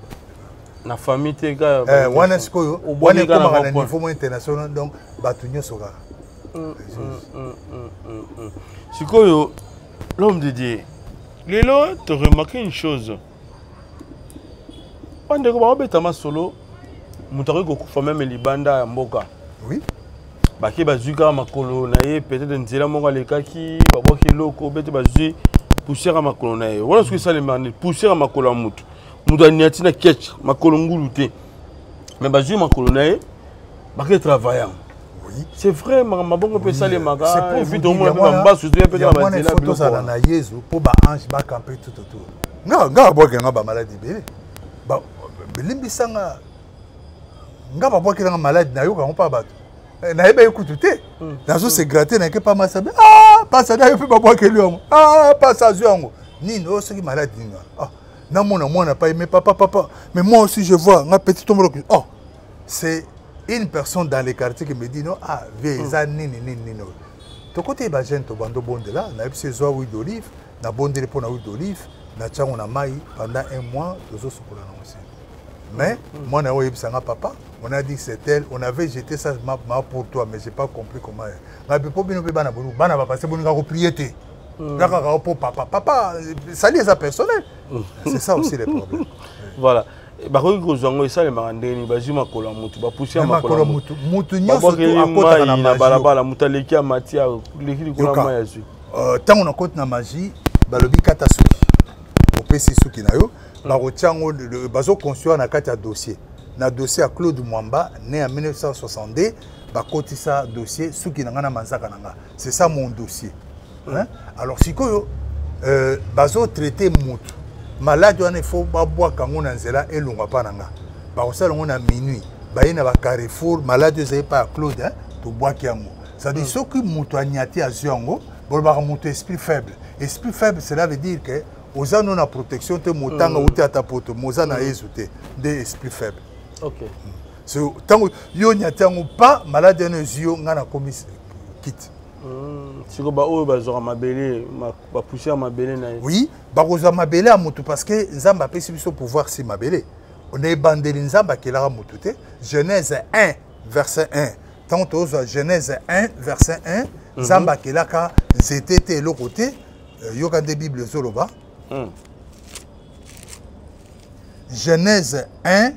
na famille te wana sikoyo wana komaka na niveau international donc bato nyonso kaka sikoyo l'homme de Dieu lelo te remarqué une chose pande ko babeta masolo mutaki kokufa même libanda ya mboka oui baki bazuka makolo na ye peut-être nzela moko alekaki babwaki loko bete bazui poussière makolo na ye wana soki esalema poussière makolo ya mutu mutu aniati na ketch makolo ngulu te mais bazui makolo na ye baki travaillant oui c'est vrai mabongo pe salemaka c'est pour puis tout le monde peut mbasu te peut na bazela photo ça na yezu po ba ange ba camper tout autour nga bwaka ba maladie belé ba belimbisanga nga ba bwaka nga maladie na yo ka pa bato na yeba ekutu te nazo se gratter na ke pa masabe pasa na yo pe ba bwaka liyo pasa zuango nini o soki malade nini na mona pas aimé papa mais moi aussi je vois nga petit tombe c'est une personne dans les quartiers qui me dit non veza nini to côté ba jeune to bando bonde là na epse zo huile d'olive na bonde pour na huile d'olive na tchango na mai pendant un mois tozo sokola na aussi mais moi na oyebisanga papa on a dit c'est elle on avait jeté ça ma pour toi mais j'ai pas compris comment na pepo bino pe bana bonu bana ba passer bonu ka ko prier te d'accord pour papa ça lié ça personnel c'est ça aussi les problèmes voilà bakoki kozwango esalemaka ndeni bazwi makolo ya mutu bapusia makolo mutu nyonso to akota na balabala mutu aleki ya mati aleki likolo ya mai ya zwi ntango nakoti na magie balobi kata suki opesi suki na yo bakotiango bazoconstruire na kati ya dossier na dossier ya Claude Mwamba né en 1962 bakotisa dossier suki na nga na manzaka na nga c'est ça mon dossier alors sikoyo bazotraite mutu malade wana il faut babwaka ngo na nzela elongwa pa na nga bakosala ngo na minuit baye na bacarrefour malade ezali pa ya Claude tobwaki yango c'est-à-dire soki mutu anyati azwi yango bolobaka mutu esprit faible cela veut dire que oza no na protection te motanga uti ata poto moza na yesu te nde esprit faible so tango yo nyati yango pa malade wana ezwi yo nga na komi kit siko ba oyo bazwaka mabele bapusia mabele na ye oui bakozwa mabele ya mutu parce que nzambe apesi biso pouvoir si mabele on ebandeli nzambe akelaka mutu te Genèse 1 verset 1 ntango tozwa Genèse 1 verset 1 nzambe akelaka nzete te eloko te yoka nde bible ezoloba Genèse 1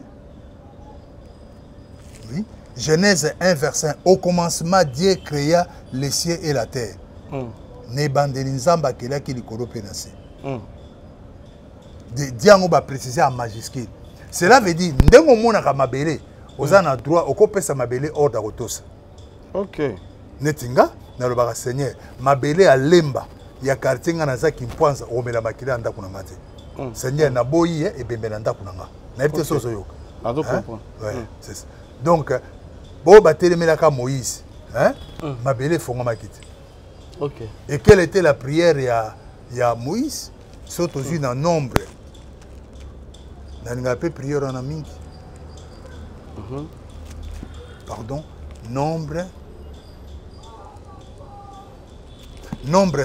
oui Genèse 1 verset 1 au commencement Dieu créa les cieux et la terre ne bandeli nzambe akelaki likolo mpe na se diango baprécise en majuscule cela veut dire ndenge omonaka mabele oza na droit okopesa mabele ordre akotosa neti nga nalobaka seigneur mabele alemba ya quartier nga nazaki mpwanza okomela makili ya ndako na nga te seigneur naboyi ye ebembe na ndako na nga nayebi te so ozoyoka donc bo batelemelaka Moïse mabele efongwamaki te et quelle était la prière ya Moïse soki tozwi na nombre nalinga mpe prière wana mingi pardon nombre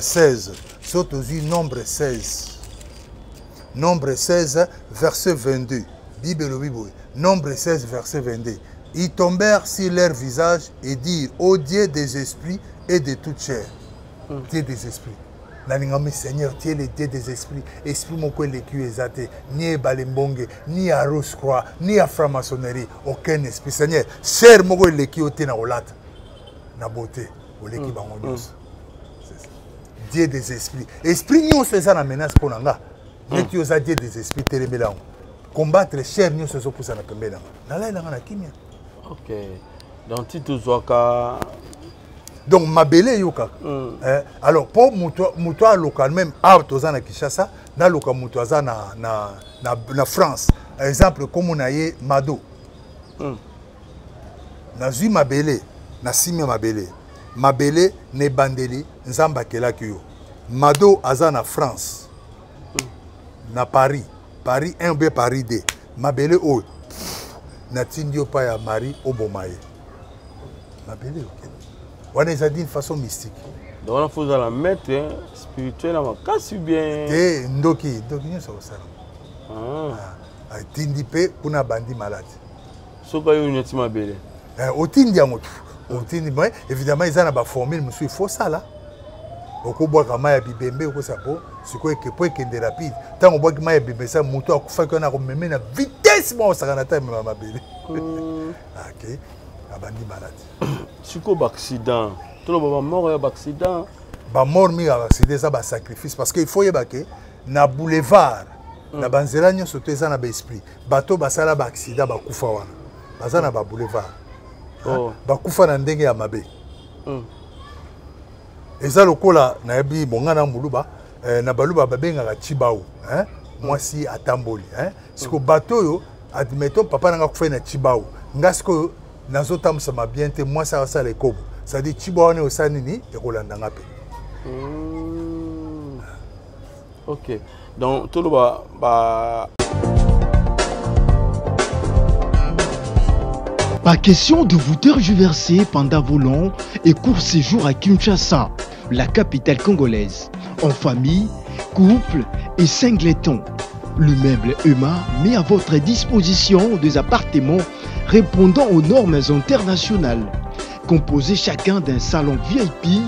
16 soki tozwi nombre 16 verset 22 bible elobi boye nombre 16 verset 22 ils tombèrent sur leur visage et dirent ô Dieu des esprits et de toute chair Dieu des esprits nalingami Seigneur tu es le Dieu des esprits esprit moko eleki eza te ni ebale mbonge ni ya rose croix ni ya franc-maçonnerie aucun esprit Seigneur chair moko eleki yo te na kolata na beauté oleki bango nyonso Dieu des esprits esprit nyonso eza na menace mpo na nga neti oza Dieu des esprits telemela yango combattre chair nyonso ezopusana pembeni na nga nalayelanga na kimia donc ti tozwaka donc mabele yo kaka alors pour mutu aloka même awa toza na Kinshasa naloka mutu aza na France exemple comme na ye Mado nazwi mabele nasimia mabele ne bandeli nzambe akelaki yo Mado aza na France na Paris 1 be Paris 2 mabele oyo natindi yo pa ya Marie oboma ye mabele okende wana ezali une façon mystique donc on a faut la mettre spirituel na makasi bien ndoki nyonso kosala atindi pe kuna bandi malade soka yo nyati mabele otindi yango otindi mais évidemment ils ont ba formule monsieur il faut ça là okobwaka mai ya bibembe okosapo sikoyo ekepo ekende rapide ntango obwaki mai ya bibembe sa moto akufaki wana komeme na vitesse mwa osaka na ta emema mabele ok abandi malade sikoyo baaccident toloba bamort ya baaccident bamort mingi ya baaccident eza basacrifice parce que il faut yeba ke na boulevard na banzela nyonso to eza na baesprit bato basala baaccident bakufa wana baza na baboulevard bakufa na ndenge ya mabe eza lokola nayebi bonga na mbuluba na baluba babengaka chibau mwasi atamboli siko bato oyo admettons papa nanga kufa na chibau nga sikoyo nazotambusa bien te mwasi asala ekobo c'est-à-dire chibau wana osala nini ekolandanga mpe ok donc toloba Pas question de vous tergiverser pendant vos longs et courts séjours à Kinshasa, la capitale congolaise. En famille, couple et singleton. Le meuble EMA met à votre disposition des appartements répondant aux normes internationales. Composés chacun d'un salon VIP,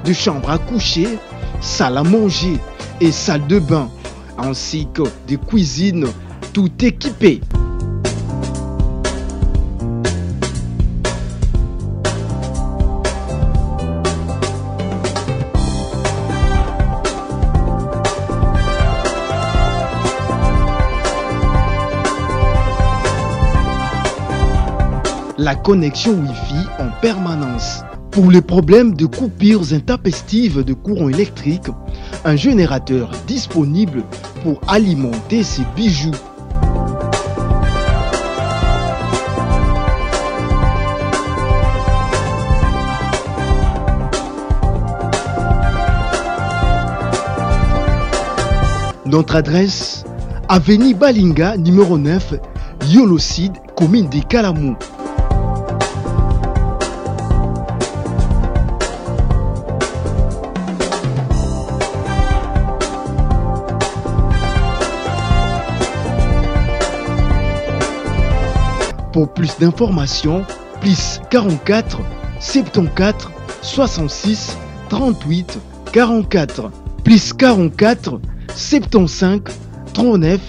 de chambres à coucher, salle à manger et salle de bain, ainsi que de cuisine, tout équipé. La connexion Wi-Fi en permanence. Pour les problèmes de coupures intempestives de courant électrique, un générateur disponible pour alimenter ces bijoux. Notre adresse, avenue Balinga, numéro 9, Yolocide, commune de Kalamou. Pour plus d'informations, plus 44 74 66 38 44, plus 44 75 39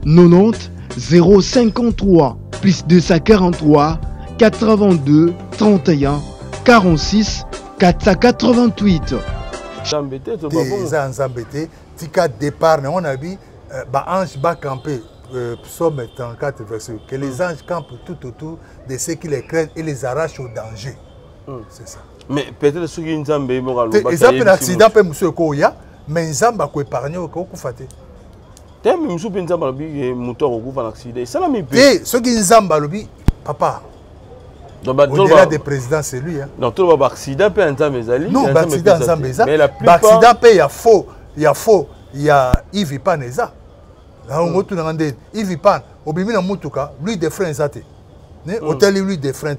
90 053, plus 243 82 31 46 488. Zambete, tika départ, on a vu ange ba campé. Psaume 34 verset que les anges campent tout autour de ceux qui les craignent et les arrachent au danger. C'est ça. Mais peut-être ceux qui nous ont bien moral. Ils ont un accident peut monsieur Koya, mais ils ont pas épargné au Koufate. T'es même monsieur Benzamba le moteur au Koufan accident. Ça l'a mis. Et ceux qui nous ont balobi, papa. Au-delà des présidents, c'est lui. Donc tout le accident peut entrer mes alliés. Non, accident ensemble. Accident peut il y a faux, il y a Yves Paneza. Il vit pas. Lui des freins zate. Hôtel lui des freins.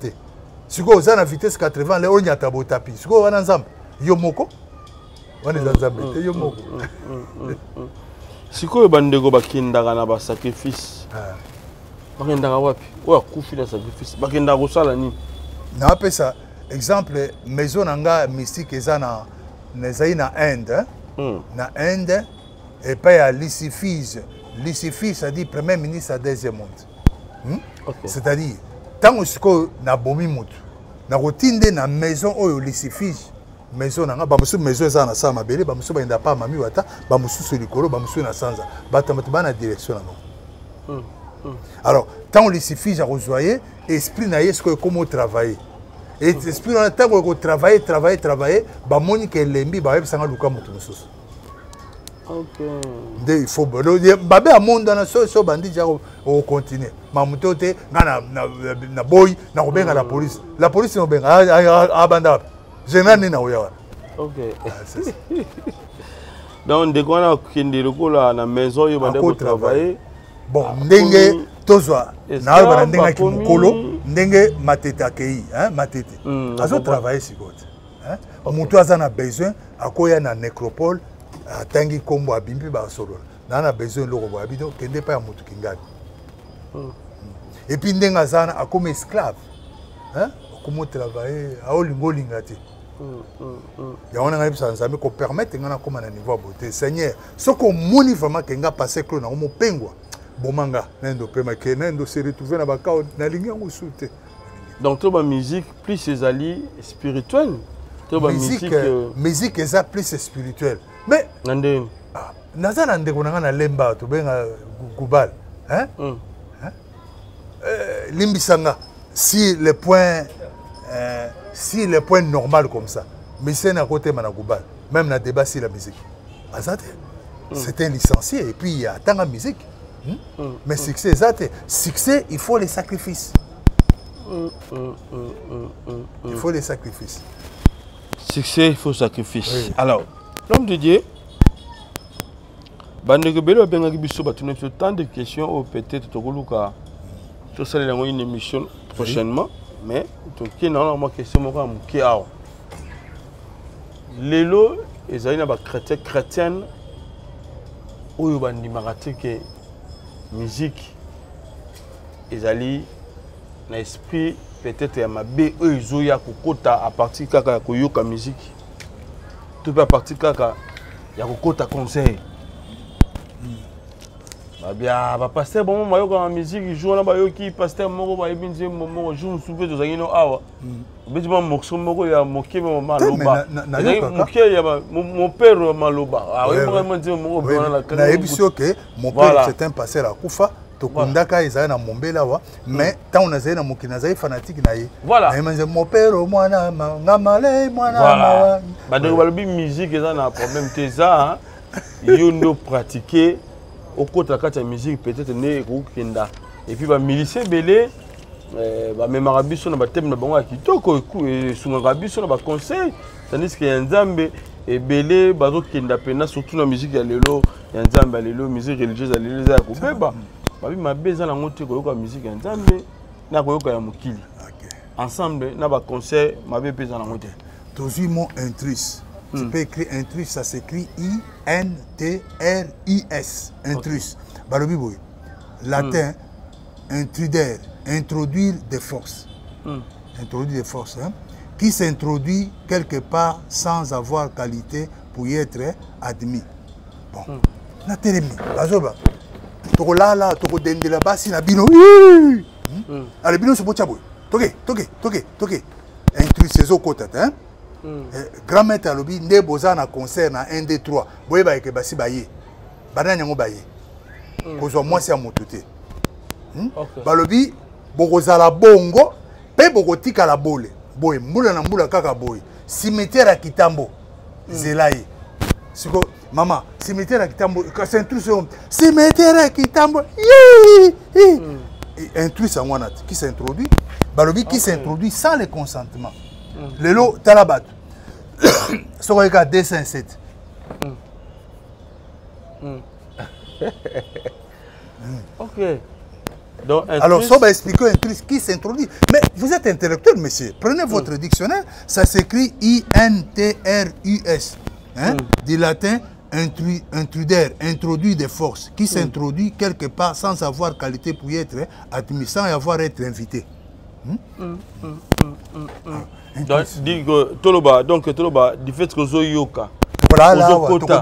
Si vous avez la vitesse 80, on y a tabo tapis. Si vous avez un ensemble, yomoko. On est ensemble. Yomoko. Si vous avez un bakindara na ba sacrifice. Bakindara wapi? Oya kufi na sacrifice. Bakindara osala ni. Na appelle ça exemple maison nanga mystique ezana na Inde. Na Inde et pas à Lucifise. Lucifise, c'est-à-dire premier ministre à deuxième monde. C'est-à-dire, tant que na bomi mutu, na routine na maison oyo Lucifise, maison na bamusu maison eza na sama bele, bamusu ba inda pa mami wata, bamusu sur likolo, bamusu na sanza, batamatu ba na direction na non. Alors, tant Lucifise a rejoigné, esprit na yesko comment travailler. Et esprit na tant ko travailler, ba moni ke lembi ba yebsanga luka mutu mususu. Il faut babé à monde dans la so bandit au continuer mamuto te na boy na kobenga la police no benga abanda général na oya. OK. Donc de quoi na kindi lokola na maison yo bande ko travailler bon ndenge tozwa na ba ndenga ki mukolo ndenge matete akei matete azo travailler sikote mutu azana besoin akoya na nécropole atangi kombo abimbi ba solo na besoin loko ba bido kende pa ya mutu kingani Et puis ndenga zana a comme esclave. Hein? Comment travailler à olingo lingati. Ya on a ngaibi sa nzambe ko permettre ngana koma na niveau beauté. Seigneur, ce qu'on moni vraiment que nga passer clos na mo pengwa. Bomanga nendo pema ke nendo se retrouver na bakao na lingi ngo souté. Donc toute la musique plus ses alliés spirituels. Musique est plus spirituelle. Mais nande nazana ndeko na lemba to benga gubal. Hein? Limbisanga si le point normal comme ça mais c'est à côté managubal même na débat sur la musique c'est un licencié et puis il y a tant de musique mais succès succès il faut les sacrifices il faut les sacrifices succès il faut sacrifice oui. Alors l'homme de Dieu bande belo benga biso batuna tant de questions ou peut-être tokoluka to sala une émission prochainement mais toki na ma question moko amuki awa lelo ezali na ba chrétienne oyo bandimaka te ke musique ezali na esprit peut-être ya mabe oyo ezoya kokota à partir kaka ya koyoka musique to pe à partir kaka ya kokota concert. Bien, pasteur, bon, moi, quand la musique joue là, qui pasteur, moi, bah, il dit, moi, je me souviens de ça, il y a awa. Mais tu m'as moqué, moi, il y a moqué, mon maloba. Moqué, il y a mon père, maloba. Ah oui, vraiment dire, moi, na émission que mon père c'est un pasteur à Koufa. Tokundaka ils na mombe là wa mais tant on a na mokina zai fanatique na ye. Voilà. Mais mon père mwana ngamale mwana. Ba de balobi musique ça na problème te ça, yo no pratiquer au côté de la musique peut-être né Kenda et puis ba miliciens belé ba même arabiso na ba thème na bango ya kitoko et sunga rabiso na ba conseil tandis que nzambe et belé bazo kenda pena surtout na musique ya lelo ya nzambe ya lelo musique religieuse ya lelo za kubeba ba bi mabeza na ngote ko yoka musique ya nzambe na ko yoka ya mokili ensemble na ba conseil mabe peza na ngote toujours mon intrus. Tu peux écrire intrus, ça s'écrit I-N-T-R-U-S. Intrus. Balobiboy. Latin, intruder, introduire des forces. Introduire des forces. Hein? Qui s'introduit quelque part sans avoir qualité pour y être admis. Bon. Na télémi. Bazoba. Toko là, toko dende la basi na bino. Allez, bino se bochaboy. Toke. Intrus, c'est au côté. Hein? Grand-mère alobi nde boza na concert na 1 2 3 boye ba ke basi baye bana nyango baye kozwa mwasi ya moto te balobi bokozala bongo pe bokotika la bole boye mbula na mbula kaka boye cimetière ya Kitambo zelaye siko mama cimetière ya Kitambo c'est un truc cimetière ya Kitambo un truc ça mwana qui s'introduit balobi qui s'introduit sans le consentement. Le lot Talabat. Ce qu'on regarde 207. Ok. Donc, alors, ça va expliquer un truc qui s'introduit. Mais vous êtes intellectuel, monsieur. Prenez votre dictionnaire. Ça s'écrit I-N-T-R-U-S. Hein? Du latin, intruder, introduit des forces. Qui s'introduit quelque part sans avoir qualité pour y être admis, sans y avoir été invité. Donc, Toloba, du fait que Zoyoka. Voilà, là,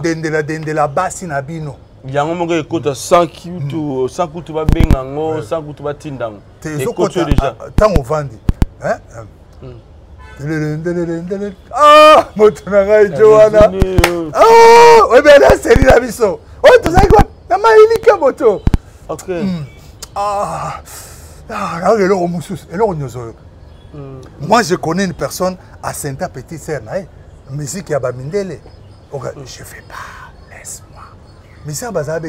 de la basse na bino. Il y a un moment où il y a 100 koutou, 100 koutou va bengango, 100 koutou va tindang. Et koutou déjà. Tant on vend. Hein? Ah, Motonaga Johanna. Oh, oui, mais là, c'est la mission. Oh, tu sais quoi? Na maïlika moto. Ok. Moi, je connais une personne à Saint-A Petite Sœur, musique à Bamindele. Je ne fais pas, laisse-moi. Mais ça, c'est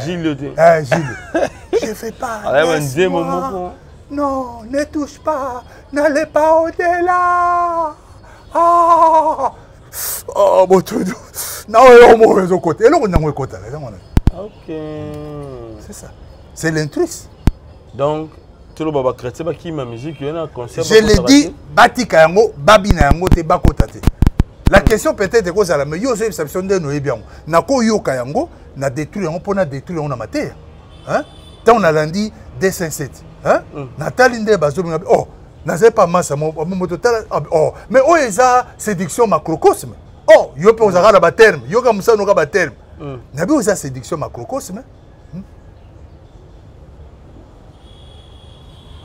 Gilles. Gilles. Je ne fais pas. Laisse-moi. Non, ne touche pas. N'allez pas au-delà. Oh, mon Dieu. Non, on est côté. Ok. C'est ça. C'est l'intrus. Donc, tout le monde chrétien qui ma musique, il y a un concert. Je l'ai dit, Batika yango, Babina yango te bakotate. La question peut-être que ça la mais yo c'est exception de nous bien. Na ko yo kayango, na détruire yango pour na détruire on a matière. Hein? tant on a lundi 207 hein Nathalie nde bazobinga oh n'avez pas masse oh mais oh eza séduction macrocosme oh yo pe ozaka na ba terme yo ka musa no ka ba terme nabi oza séduction macrocosme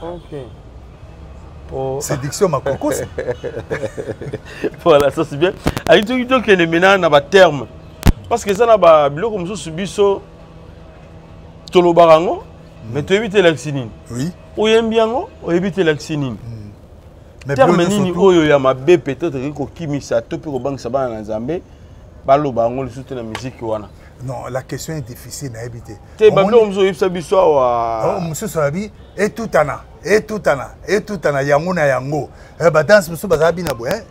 OK oh séduction macrocosme voilà ça c'est bien avec tout que les ménages na ba terme parce que ça na ba biloko mususu biso tolobarango mais tu évites l'axinine oui oyembi yango oyebite l'axinine terme nini oyo ya mabe peut-être ko kimisa to pe ko bangisa bana na Nzambe baloba ngo lisutu na musique wana non la question est difficile na ebité te bablo mzo yipsa biso wa mso sabi et tout ana yango na yango ba danse mso bazabi na bo hein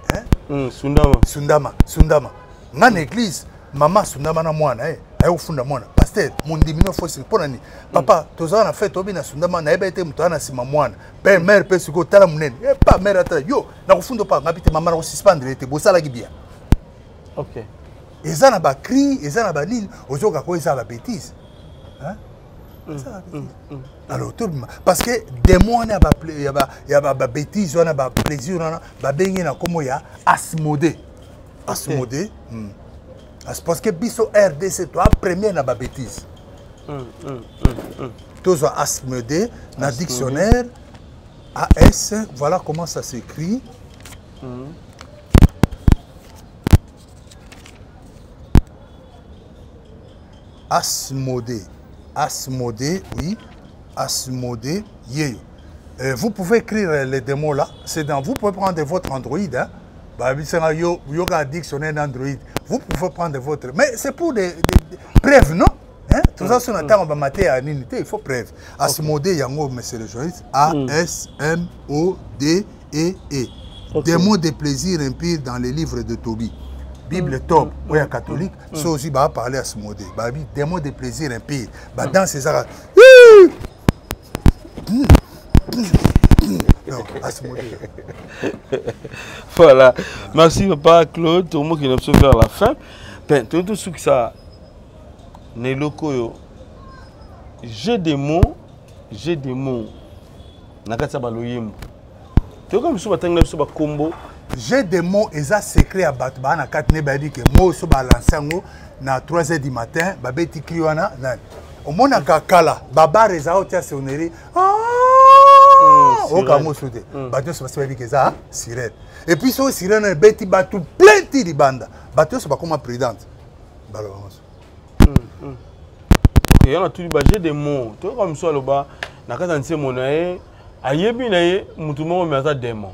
sundama ngana église mama sundama na mwana ayo funda mwana pasteur mondimino fosi pona ni papa tozana na fête obi na sundama na ebete mto ana sima mwana père mère pe siko tala munene pas mère ata yo na kufunda pa ngapite mama na ko suspendre te bosala ki bien OK ezana ba cri ezana ba nini ozoka ko ezala bêtise hein alors tout parce que des mois na ba ya ba bêtise on a ba plaisir on a ba bengi na komo ya asmodé parce que biso RDC toi premier na ba bêtise tous asmodé na dictionnaire AS voilà comment ça s'écrit Asmodé, oui, Asmodé, yeah. Vous pouvez écrire les démos là, c'est dans, vous pouvez prendre votre Android, hein. Bah, yo a dictionnaire d'Android. Vous pouvez prendre votre, mais c'est pour des preuves, non? Hein? Tout ça, sur on va mater à l'unité, il faut preuve. Asmodé, yango, mais c'est le journaliste. A-S-M-O-D-E-E. Des mots de plaisir impires dans les livres de Tobie. Bible top, oui, catholique, ça aussi, va parler à ce modèle. Des mots de plaisir impires. Dans ces arts. Non, à ce modèle. Voilà. Merci, papa Claude. Tout le monde qui nous observe vers la fin. Tout ce que ça. Les locaux, j'ai des mots. Nakata baloyem. Tu vois comme ça, tu as combo. J'ai des mots et ça secret à Batba na katne ba dit que mots so balançango na 3h du matin ba beti kriwana na au mona kakala baba reza o tia sonnerie o kamo soute bato so ba dit que ça sirène et puis so sirène beti batu plein de banda bato so ba comme prudente balance il y a tout j'ai des mots tu comme ça le bas na katane monae ayebi na ye mutu moko me aza démon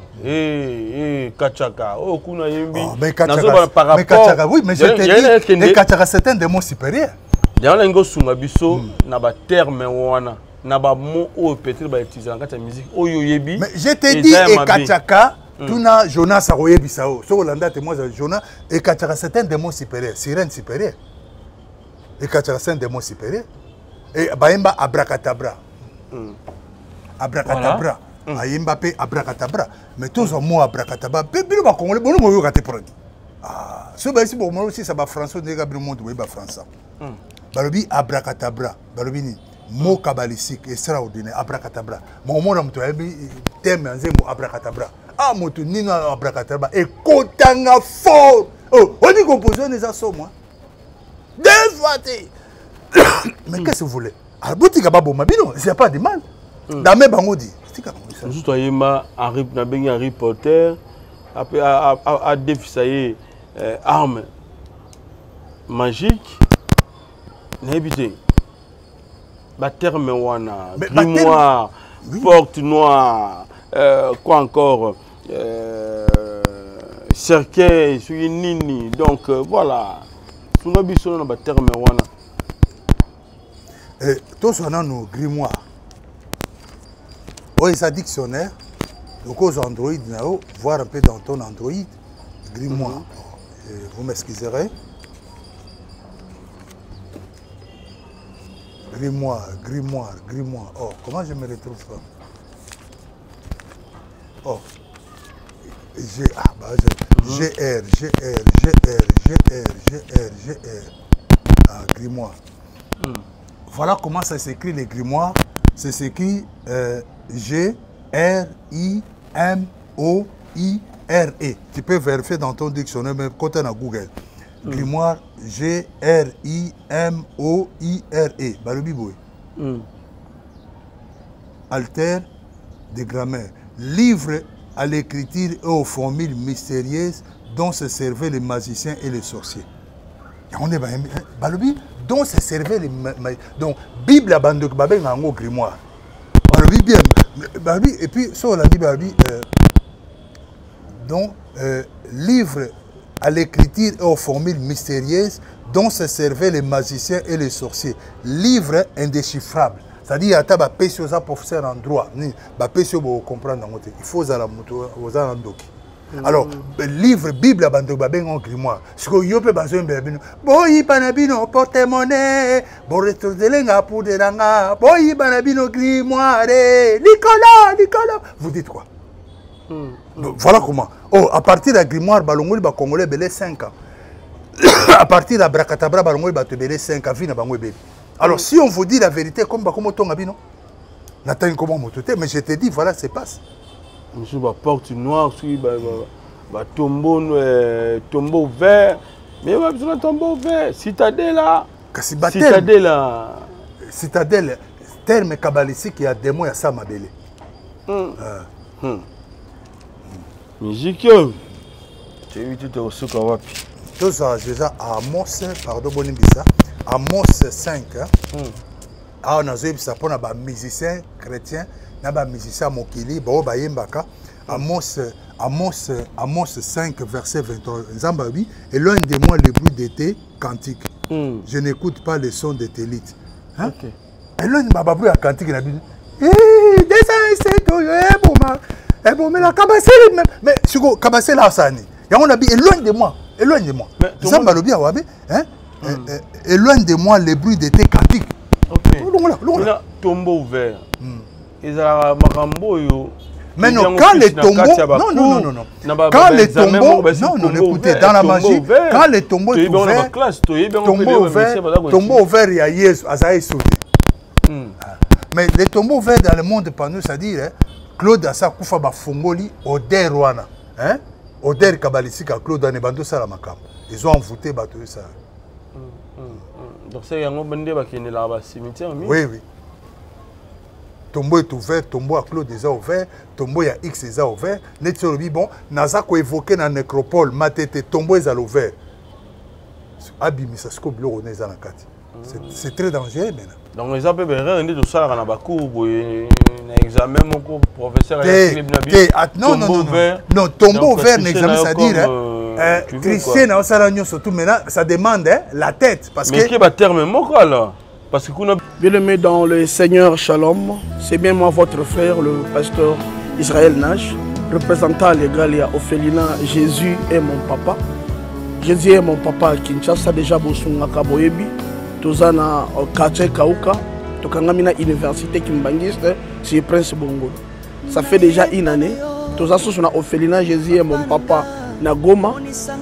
kachaka o kuna yembi nazo par rapport oui mais je te dis kachaka c'est un démon supérieur yana ngo sunga biso na ba terme wana na ba mot o peut-être ba utiliser en kata musique oyo yebi mais je te dis kachaka tuna Jonas aroyebi sao so landa te moi Jonas kachaka c'est un démon supérieur sirène supérieur kachaka c'est un démon supérieur et baimba abracadabra abracadabra ayemba pe abracadabra mais tous en mot abracadabra bino ba congolais bono mo yoka te prendre so ba si bon mo aussi ça ba français de gabriel monde ba français balobi abracadabra balobi ni mot kabbalistique extraordinaire abracadabra mo mona mto yebi thème nzembo abracadabra moto nino abracadabra et kotanga fort on dit composition des assos moi deux fois mais qu'est-ce que vous voulez boutique ba bomba bino c'est pas de mal Dame Bangodi. Nous sommes Harry Potter, après à défier armes magiques. N'habitez. Terme wana, grimoire, porte noire, quoi encore, cercueil, nini. Donc voilà. Nous avons un terme wana. Tous on a nos grimoires. Oui, ça dictionnaire. Donc aux Android, voir un peu dans ton Android, grimoire. Vous m'excuserez. Grimoire. Oh, comment je me retrouve ça? Oh. GR. Grimoire. Voilà comment ça s'écrit les grimoires. c'est ce qui G-R-I-M-O-I-R-E. Tu peux vérifier dans ton dictionnaire, même quand tu es dans Google. Grimoire G-R-I-M-O-I-R-E. Balobi boy. Alter de grammaire. Livre à l'écriture et aux formules mystérieuses dont se servaient les magiciens et les sorciers. On est balobi dont se servaient les magiciens. Donc Bible a bandé babé en grimoire. Balobi bien. Balobi et puis ça on a dit balobi donc livre à l'écriture et aux formules mystérieuses dont se servaient les magiciens et les sorciers. Livre indéchiffrable. C'est-à-dire qu'il y a des professeurs en droit. Il faut comprendre. Il faut que vous ayez alors, le livre Bible a un grimoire. Ce que vous avez besoin de faire, boy banabino porte-monnaie, boretozelenga pour des ranga, boy banabino grimoire, Nicolas. Vous dites quoi? Voilà comment. Oh, à partir de la grimoire, balongoli ba congolais belé 5 ans. À partir de la bracadabra, balongoli ba te belé 5 ans. Alors, si on vous dit la vérité, comme on a dit, non? Mais je te dis, voilà, c'est passe. Monsieur, la porte noire, tombeau vert. Mais il y a besoin de tombeau vert. Citadelle. Citadelle, terme kabbalistique, il y a des mots, il y a ça, ma belle. Musique. Tu as vu tout au souk à Wapi. Tout ça, déjà, à Amos, pardon, Bonibissa. Amos 5, on a vu ça pour les musiciens chrétiens, les musiciens mokili, Amos 5, verset 23. Zambabi, et l'un de moi le bruit de tes cantiques. Je n'écoute pas le son de tes lites. Et l'un de ma babou à cantique, il a dit, mais la cabassée, mais je go cabassée là, ça n'est. Et on a dit, éloigne de moi. Zambabi a wabi, éloigne de moi le bruit de tes cantiques. Tombeau ouvert. Mais non, quand les tombeaux. Non. Quand les tombeaux. Non, écoutez, dans la magie, quand les tombeaux sont ouverts. Tombeau ouvert, il y a Jésus, Azaï sauté. Mais les tombeaux ouverts dans le monde, par nous, c'est-à-dire, Claude Assa Koufa Bafongoli, Oder Rwana. Oder Kabbalistique à Claude Anebando Salamakam. Ils ont envoûté Bateau ça. Donc c'est un bon qui est là-bas, cimetière. Oui. Tombeau est ouvert, tombeau à Claude déjà ouvert, tombeau à X déjà ouvert. Net sur le bon, Naza ko évoqué dans la nécropole, Matete, tombeau est ouvert. Abimisa ce que bureau n'est dans la carte. C'est très dangereux maintenant. Donc les appels rien de ça dans la cour, un examen mon professeur non, tombeau ouvert, un examen, c'est-à-dire Christian a surtout maintenant, ça demande la tête parce mais qui va terme mon là parce que bien-aimé dans le Seigneur Shalom, c'est bien moi votre frère le pasteur Israël Nash, représentant légal et Ophelina. Jésus est mon papa. Jésus est mon papa à Kinshasa déjà bosunga kaboyebi. Tozana quartier Kauka, tokangamina université Kimbangiste, c'est Prince Bongo. Ça fait déjà une année. Toza sous na Ophelina Jésus est mon papa na Goma.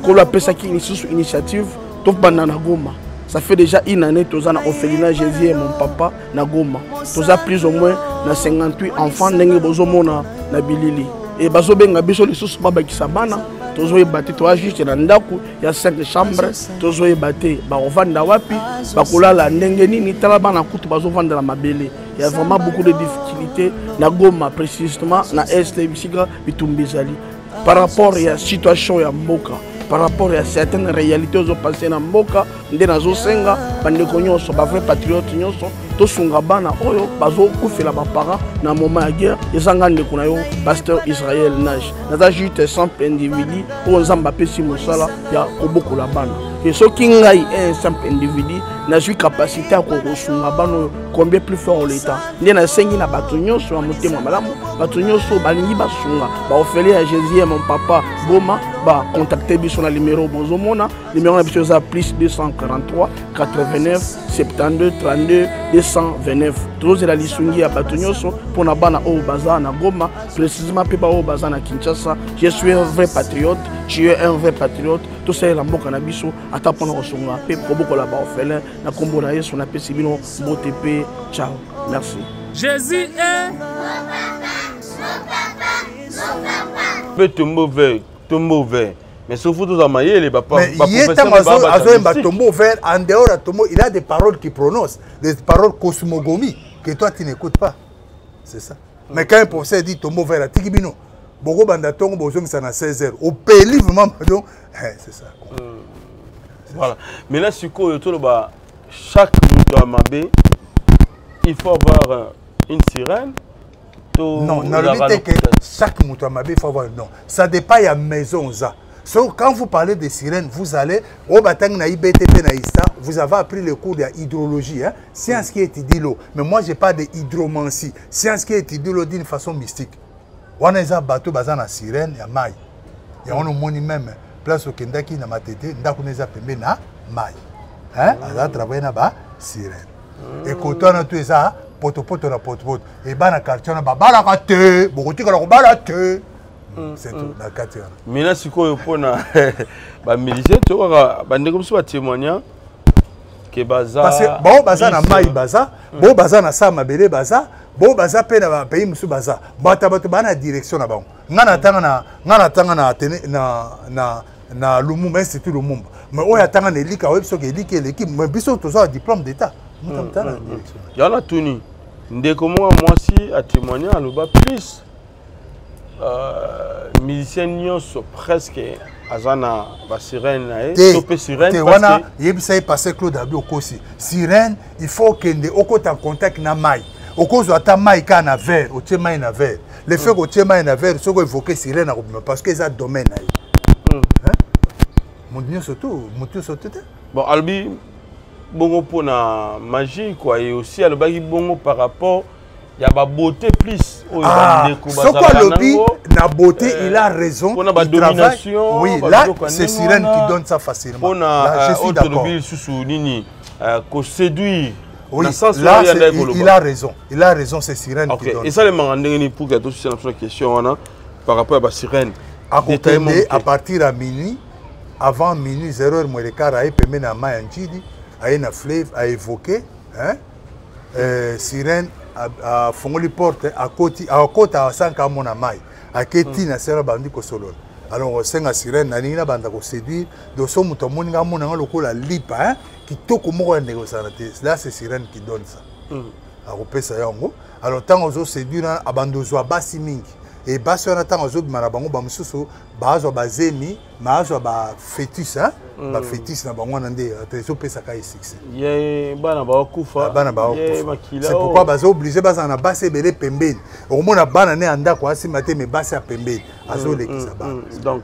Qu'on appelle ça qui initiative, top banana Goma. Ça fait déjà une année que Tozana Ophelina Jésus est mon papa na Goma. Toza plus ou moins na 58 enfants n'engue bozomona na Bilili. Et bazo benga biso les sous baba kisabana. Tozo ebate to juste na ndaku ya 5 chambres. Tozo ebate ba ovanda wapi ba kolala ndenge nini tala bana kutu bazo vanda la mabele. Il y a vraiment beaucoup de difficultés na Goma précisément na Est Bisika Bitumbizali. Par rapport à la situation ya mboka, par rapport à certaines réalités aux passées na mboka, ndé na zo senga bandeko nyonso ba vrai patriote nyonso to sunga bana oyo bazo kufela ba para na moment ya guerre ezanga ndeko na yo pasteur Israël Nash. Naza juste simple individu o nzamba pesi mosala ya kobokola bana. Et ce qui ngai un simple individu na j'ai capacité à kosunga bana combien plus fort l'état. Ndé na sengi na bato nyonso ya motema malamu, bato nyonso balingi basunga ba ofele à Jésus mon papa Goma ba contacter biso na numéro bozomona numéro na biso za plus 243 89 72 32 229. Tous la lisungi ya bato nyonso pour na bana o baza na Goma précisément pe ba o baza na Kinshasa. Je suis un vrai patriote, tu es un vrai patriote. Tout ça la mboka na biso ata pona kosunga pe kobokola ba ofele na kombo na Yesu na pesi bino botepe. Ciao. Merci. Jésus est peut tomber vert. Mais sauf que tout maillé les papa. Mais il est un tombeau vert en dehors de tombeau, il a des paroles qu'il prononce, des paroles cosmogomies que toi tu n'écoutes pas. C'est ça. Mais quand un professeur dit tombeau vert, tikibino, beaucoup bandatongo bozong ça na 16h. Au pays vraiment c'est ça. Voilà. Mais là sur quoi chaque minute à Mabé, il faut avoir une sirène. Non, que chaque minute à Mabé, il faut avoir non. Ça dépend de la maison ça. So, quand vous parlez de sirènes, vous allez au Batang na IBTP na ISTA, vous avez appris le cours de hydrologie, hein? Science qui étudie l'eau. Mais moi, je parle de hydromancie. Science qui étudie l'eau d'une façon mystique. On a un bateau basé na sirène, il y a maille. Il y a un moni même, place au Kendaki na matete, n'a qu'on a pembe na maille. Hein? On a travaillé na ba sirène. Et quand on a tout ça, poto na poto. Et ben na quartier na ba balakate, beaucoup de gens balakate. C'est tout, dans le quartier. Maintenant, si on a militaire, tu vois, comme ça, témoignant que baza. Parce que bon, baza na maï baza, bon baza na sama bele baza, bon baza pe na pays musu baza. Bata bana direction na bango. Ngana tanga na Lumumba, Institut Lumumba. Mais oya tanga na elika webso ke elike l'équipe, mais biso to ça diplôme d'état. Il y en a tout ni. Ndeko moi si a témoigné à l'oba plus. Musiciens nyonso presque azana ba sirène topé sirène parce que yebisa passé Claude Abi okosi sirène il faut que nde okota en contact na mai okozo ata mai ka na verre o tie mai na verre le fait que tie mai na verre soko évoquer sirène parce que ça domaine hein mon surtout bon albi bongo pona magie quoi et aussi albi bongo par rapport il y a la beauté plus. Ce quoi lobby, la beauté, il a raison. Pour la domination. Oui, là, c'est Sirène qui donne ça facilement. Là, je suis d'accord. Séduire. Oui, là, il a raison. Il a raison, c'est Sirène qui donne. Et ça, les marandés, pour que tu aies une question par rapport à la Sirène. À partir de minuit, avant minuit, 0h moins le quart, il peut mettre à Mayanjidi, à une fleuve, à évoquer. Sirène. À Fongoli porte à côté à 5 à mon amai à Keti na sera bandi ko solo alors senga sirène na nina banda ko séduire de son muto moninga mona lokola lipa hein qui toko moko négocier là c'est sirène qui donne ça à repesa yango alors tant ozo séduire abandozo basi mingi et basi on attend ozo bimana bango ba mususu bazo bazemi mazo ba fœtus hein ba fœtus na bango nande tezo pesa ka succès ye bana ba kufa c'est pourquoi bazo obligé baza na basi belé pembeni au mona bana ne anda ko asi maté mais basi a pembeni azo lekisa ba donc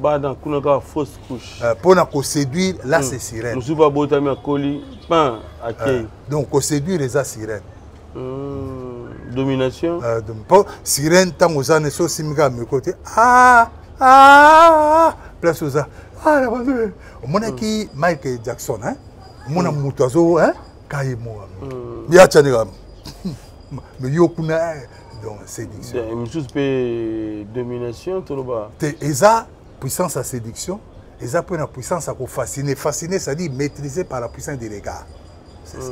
bana kuna ka fausse couche pour na ko séduire là c'est sirène musu ba botami akoli pan akei donc ko séduire les sirène domination sirène tant aux années so simika me côté place aux on a qui Michael Jackson hein mon amoutazo hein kaimo ya tchanega mais yokuna donc séduction une chose pe domination tout là-bas eza puissance à séduction eza pour la puissance à fasciner ça dit maîtriser par la puissance des regards c'est ça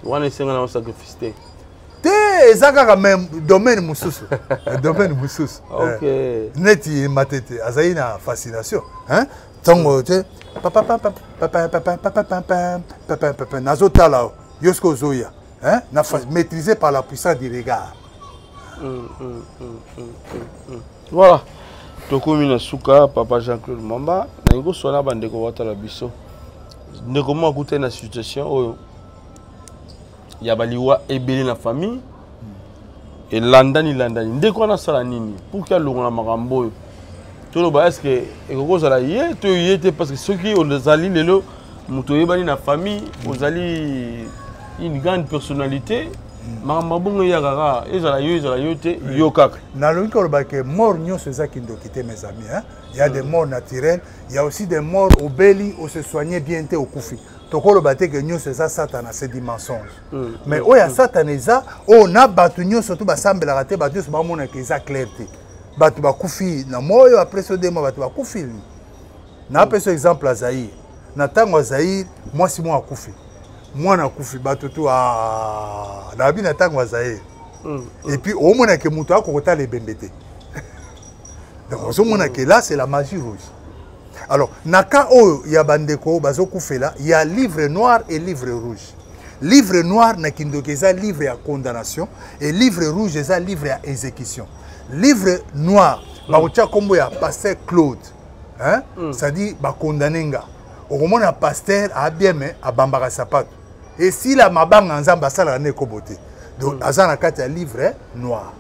on est sans sacrifice ezaka même domaine mususu domaine mususu OK neti matete azayi na fascination hein tango te papa nazotala yosko zoya hein na maîtrisé par la puissance du regard voilà tokomi na suka papa Jean-Claude Mamba na ngo sona bandeko watala biso ndeko mo akuta na situation oyo ya baliwa ebele na famille et landani ndeko na sala nini pour que longa makambo to lo ba est-ce que ekoko sala ye to yete parce que ceux qui ont les alliés lelo muto yebani na famille ozali une grande personnalité makambo ya kaka ezala yo te yo kaka na logique ko ba que mort nyonso za kindo kité mes amis hein il y a des morts naturelles il y a aussi des morts au beli où se soigner bien te au kufi tokolo bate que nyonso ça Satan a ses mensonges mais oya Satan eza on a batu nyonso to basambela raté batu so ba mona que ça clarté batu ba kufi na moyo après ce demo batu ba kufi na peso exemple à Zaïre na tango Zaïre moi si moi kufi mwana kufi bato to na bina tango azaye et puis au moins que muto akokota les bembete donc au moins que là c'est la magie rouge. Alors naka o ya bandeko bazo kufela il y a livre noir et livre rouge. Livre noir na kindokeza livre à condamnation et livre rouge eza livre à exécution. Livre noir bakotia kombo ya pasteur Claude hein ça dit ba condamnenga au moment un pasteur a bien mais a bambaka sapato et si la mabanga nzamba sala ne kobote donc azana kati ya livre noir.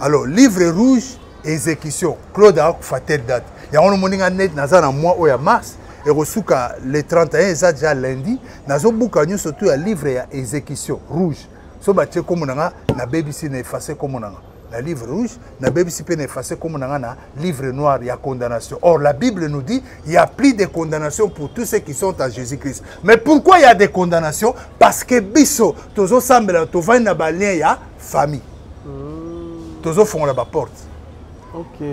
Alors livre rouge exécution Claude a fait telle date ya on moninga net nazana mois o ya mars et resuka le 31 ça déjà lundi nazo buka nyo surtout ya livre ya exécution rouge so ba tie comme na BBC na effacer comme la livre rouge na BBC peut effacer comme na livre noir il y a condamnation. Or la Bible nous dit il y a plus de condamnation pour tous ceux qui sont en Jésus-Christ. Mais pourquoi il y a des condamnations? Parce que biso tozo sambela to va na ba lien ya famille. Tozo font la porte. OK.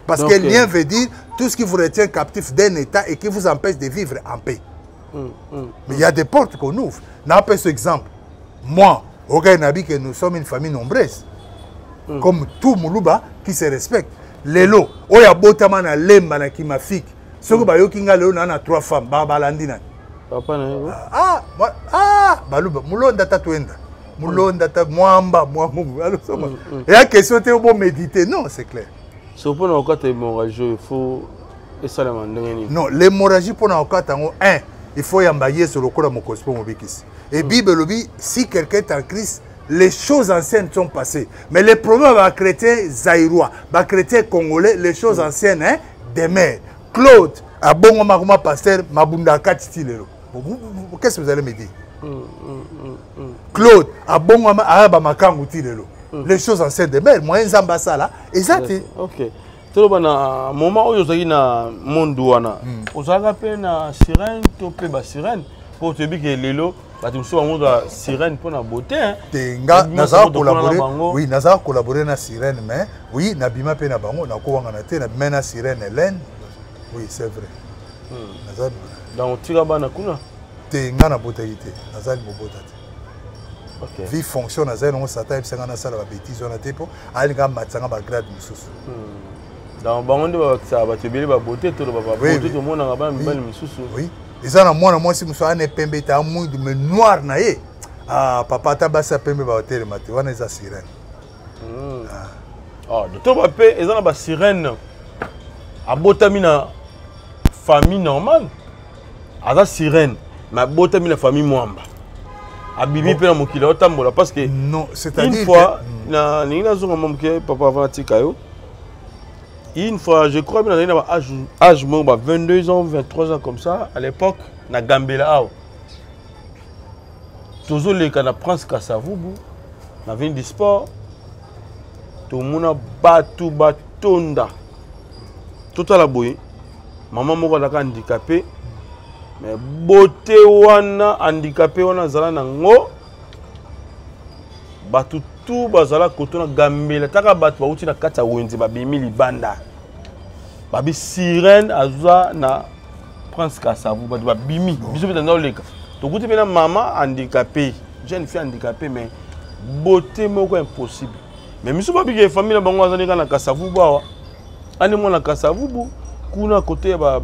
Parce que lien veut dire tout ce qui vous retient captif d'un état et qui vous empêche de vivre en paix. Mais il y a des portes qu'on ouvre. N'a pas ce exemple. Moi, au Gaïnabi, que nous sommes une famille nombreuse. Comme tout Moulouba qui se respecte. Lelo, oya botama na lemba na kimafik. Soko ba yokinga lelo na 3 femmes, ba balandina. Papa na baluba mulonda tatuenda. Mulonda ta mwamba mwamu. Alors ça. Et la question était bon méditer. Non, c'est clair. C'est pour nous quand hémorragie, il faut et ça la non, l'hémorragie pour nous quand il faut y emballer sur le corps de mon cospo mobikis. Et Bible le dit si quelqu'un est en Christ, les choses anciennes sont passées. Mais les problèmes va chrétien zaïrois, va chrétien congolais, les choses anciennes demeurent. Claude, à bon moment pasteur, mabunda katitilo. Qu'est-ce que vous allez me dire? Claude, à bon moment araba makangu tilelo. Les choses anciennes demeurent. Moi nzamba sala, exact. OK. Tout le moment où vous avez na mondouana, vous avez fait na sirène, to pe ba sirène pour te dire que lelo ba tu so monde sirène pour na beauté hein. Tenga naza collaborer. Oui, naza collaborer na sirène mais oui, na bima pe na bango na ko wanga na te na bima na sirène Hélène. Oui, c'est vrai. Naza dans tira bana kuna. Tenga na botaïté, naza ni bobota. OK. Vie fonction naza no sata e sanga na sala ba bêtise on a te po ali ga matsanga ba grade mususu. Dans bango ça va te bien ba beauté to ba beauté to mona ba mbali mususu. Oui. Ils ont moi moi si muso ane pembe ta muidu mais noir na ye. Ah papa ta basa pembe ba hotel mate wana za sirène. Ah de to ba pe ils ont ba sirène. A botamina famille normale. Aza sirène mais botamina famille mwamba. A bibi pe na mokili otambola parce que non, c'est-à-dire une fois na nina zonga momke papa avant tikayo. Une fois, je crois que j'ai âge 22 ans, 23 ans comme ça, à l'époque, na Gambela. Toujours les cas de Prince Kassavubu, na ville du sport, tout le monde batu batonda. Tout à la bouille, maman m'a handicapé, mais beauté wana handicapé wana zala nango, batu tout bazala kotona Gambela taka batu bauti na kata wenzi babimi libanda babi sirène azwa na Prince Kassavu babimi biso peta na oleka to kuti pena maman handicapé jeune fille handicapée mais beauté moko impossible mais miso babi ke famille na bango azani kana Kassavu bawa ani mona Kassavu bu kuna côté ba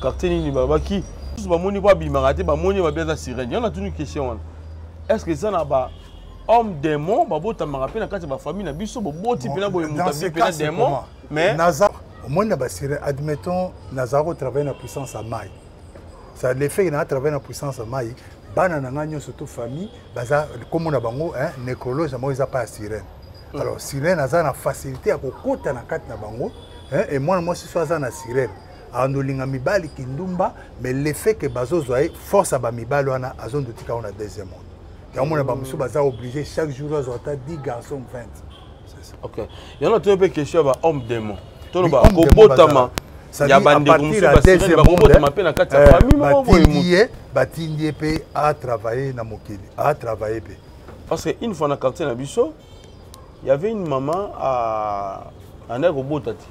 quartier ni ba ki ba moni ba bimaka te ba moni ba beza sirène yana tunu question est-ce que ça na ba homme démon babota marape na kati ba famille na biso boboti pena boye mutabi pena démon mais Nazar au moins na basire admettons Nazar travaille na puissance à maille ça l'effet na travaille na puissance à maille bana na nganyo surtout famille baza comme na bango hein nécrologue moi ils a pas sirène alors sirène Nazar na facilité à kokota na kati na bango hein et moi si soit na sirène andolinga mibali kindumba mais l'effet que bazo zoe force à ba mibali wana azon de tika on a deuxième monde. On est obligé chaque jour à 10 garçons 20. OK. Il y en a une question sur homme démon. Tout le monde il y a bande à travailler dans Mokili, à travailler. Parce qu'une fois dans le quartier de Bisso, il y avait une maman à Negobotati.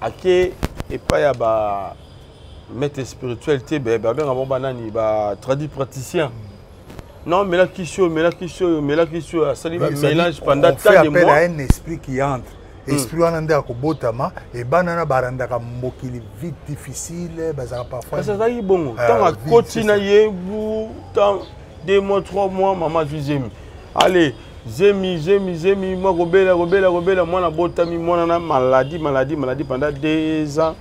À qui et pas maître spirituel, tu es banani, traduit praticien. Non, mais là qui chaud, ça dit mélange pendant tant de mois. On fait appel à un esprit qui entre. Esprit on a kobotama et banana baranda ka mokili vite difficile bazaka parfois. Ça ça y bon. Tant à continuer vous tant 2 mois 3 mois maman deuxième. Allez, j'aime moi rebelle moi na botami moi na maladie pendant 2 ans.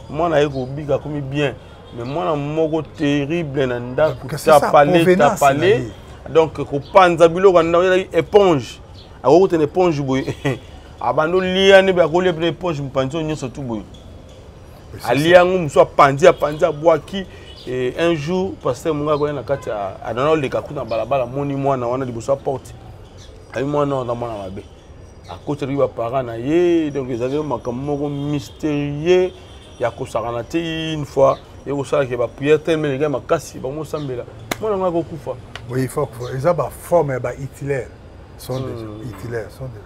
Moi na eko biga comme bien. Mais moi na moko terrible na ndako tapalé. Donc ko panza biloko na éponge. A ko une éponge boy. Abando liane ba ko lebre éponge mpanzo nyoso tout boy. Aliangu mso pandi boaki et un jour pasteur munga ko na kati a dans le kakuna balabala moni mwana wana liboso porte. Ai mwana na mwana mabe. A côté riba parents na ye donc ils avaient makamoko mystérieux ya ko sakana te une fois et ko sala ke ba prière tellement les gars makasi ba mo sambela. Mwana nga ko kufa. Oui, il faut que ils ont forme ba itilaire sont des itilaires sont des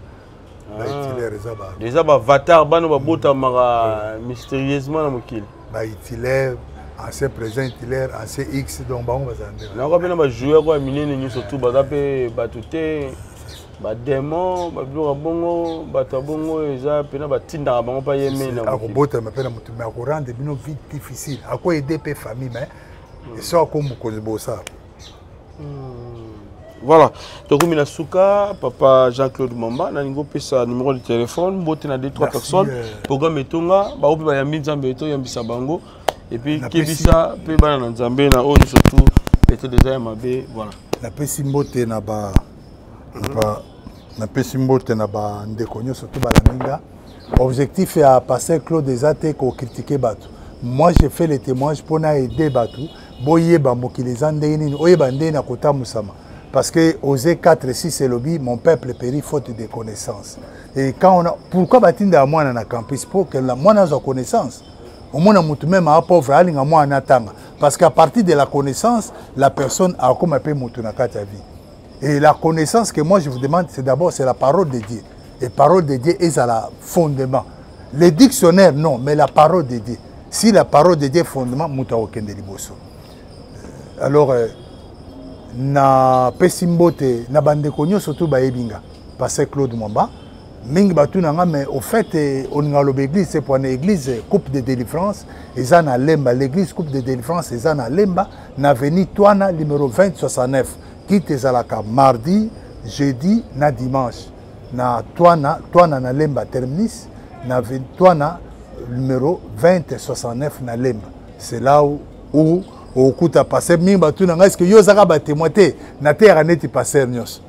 déjà avatar bano babota mara mystérieusement na mokili ba itilaire ancien présent itilaire ancien X donc bango bazande na ko bena ba joueur ko minene ni surtout bazape batuté ba démon ba biloko bongo bato bongo eza pena batinda bango pa yeme na ko bota ma pena mutu ma ko rendre bino vie difficile a ko aider pe famille mais et ça comme ko bossa. Voilà, donc on a Souka, papa Jean-Claude Mamba, on a un numéro de téléphone, on a 2-3 personnes, programme Etonga, on a Yambi Nzambe, Yambi Sabango, et puis Kebisa, puis on Nzambe, on a surtout, et déjà Yamabe, voilà. La Pessimbote n'a pas, la Pessimbote n'a pas déconnu, surtout Balaminga. L'objectif est à passer Claude des athées pour critiquer Batou. Moi, j'ai fait les témoignages pour aider Batou, Boye Bamboki les Andéni, Oye Bandé Nakota Moussama. Parce que Osée 4 6 c'est lobby, mon peuple périt faute de connaissances. Et quand on a, pourquoi batinda moi dans campus pour que la moi n'a pas connaissance. Au moins on même à pauvre ali nga moi natanga. Parce qu'à partir de la connaissance, la personne a comme un peu mutunaka ta vie. Et la connaissance que moi je vous demande, c'est d'abord c'est la parole de Dieu. Et parole de Dieu est à la fondement. Les dictionnaires non, mais la parole de Dieu. Si la parole de Dieu est fondement, muta okende liboso. Alors na pesimbote na bande konyo surtout ba ebinga passer Claude Mamba mingi batu nanga mais au fait on ngalo l'église c'est pour une église coupe de délivrance eza na Lemba l'église coupe de délivrance eza na Lemba na avenue Toana numéro 2069 qui te zalaka mardi jeudi na dimanche na Toana na Lemba terminus na avenue Toana numéro 2069 na Lemba c'est là où au coup à passer mimba tout nanga est-ce que yo zaka ba témoigner na terre neti passer nyos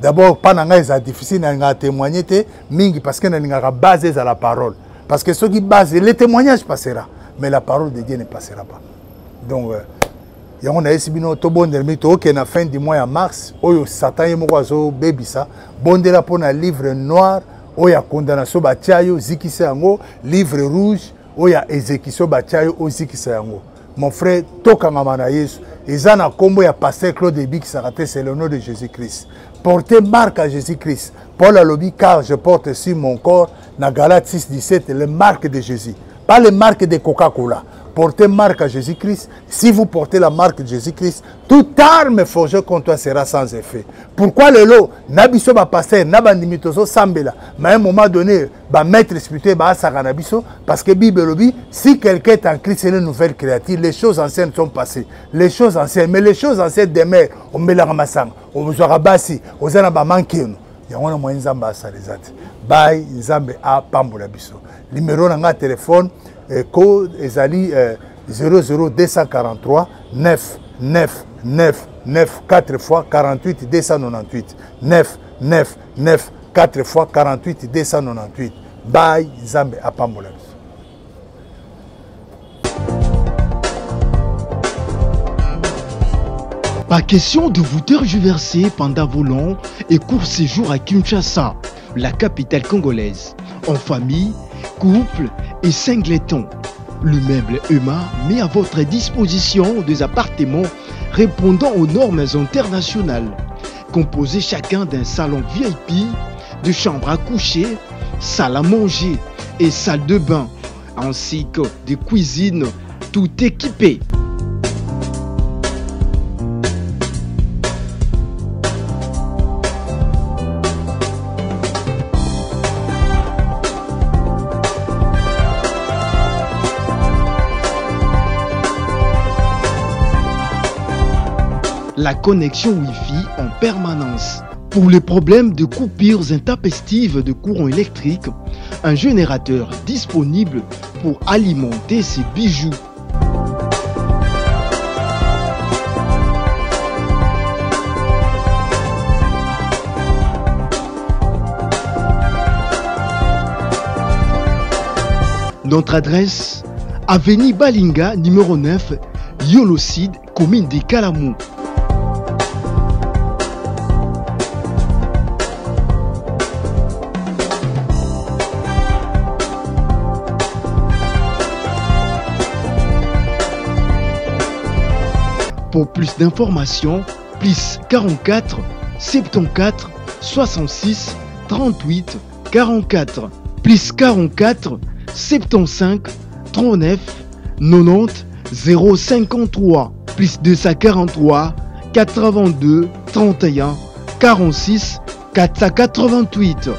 d'abord pas nanga est difficile na témoigner te mingi parce que na nga basé à la parole parce que ceux qui basent le témoignage passera mais la parole de Dieu ne passera pas donc ya on a esibino to bonder mi to que na fin du mois en mars oyo satan yemo kwazo bebisa bondela pona livre noir oya condamnation ba tiayo zikisa yango livre rouge oya exécution ba tiayo o zikisa yango. Mon frère, Tokangama Yesu, Ezana Kombo ya pasteur Claude Ebi qui s'arrête, c'est le nom de Jésus-Christ. Portez marque à Jésus-Christ. Paul a lobby car je porte sur mon corps, na Galates 6-17, les marques de Jésus. Pas les marques de Coca-Cola. Portez marque à Jésus-Christ. Si vous portez la marque de Jésus-Christ, toute arme forgée contre toi sera sans effet. Pourquoi le lot Nabiso ba passer, nabandimitoso sambela. Mais à un moment donné, ba maître spirituel ba sakanabiso parce que Bible lobby, si quelqu'un est en Christ, c'est une nouvelle créature. Les choses anciennes sont passées. Les choses anciennes, mais les choses anciennes demeurent. On met la ramassang, on vous aura bassi, on zana ba manqué. Il y a un moyen zamba salizate. Bye, nzambe a pambola biso. Numéro na téléphone code ezali 00243 9 9 9 9 4 fois 48 298 9 9 9 4 fois 48 298 Bye Zambe apambola. Pas question de vous tergiverser pendant vos longs et courts séjours à Kinshasa, la capitale congolaise, en famille, couple et singleton. Le meuble EMA met à votre disposition des appartements répondant aux normes internationales, composés chacun d'un salon VIP, de chambres à coucher, salle à manger et salle de bain, ainsi que de cuisine, tout équipé. La connexion Wi-Fi en permanence. Pour les problèmes de coupures intempestives de courant électrique, un générateur disponible pour alimenter ces bijoux. Notre adresse, avenue Balinga, numéro 9, Yolocide, commune de Kalamou. Pour plus d'informations, plus 44 74 66 38 44, plus 44 75 39 90 053, plus 243 82 31 46 488.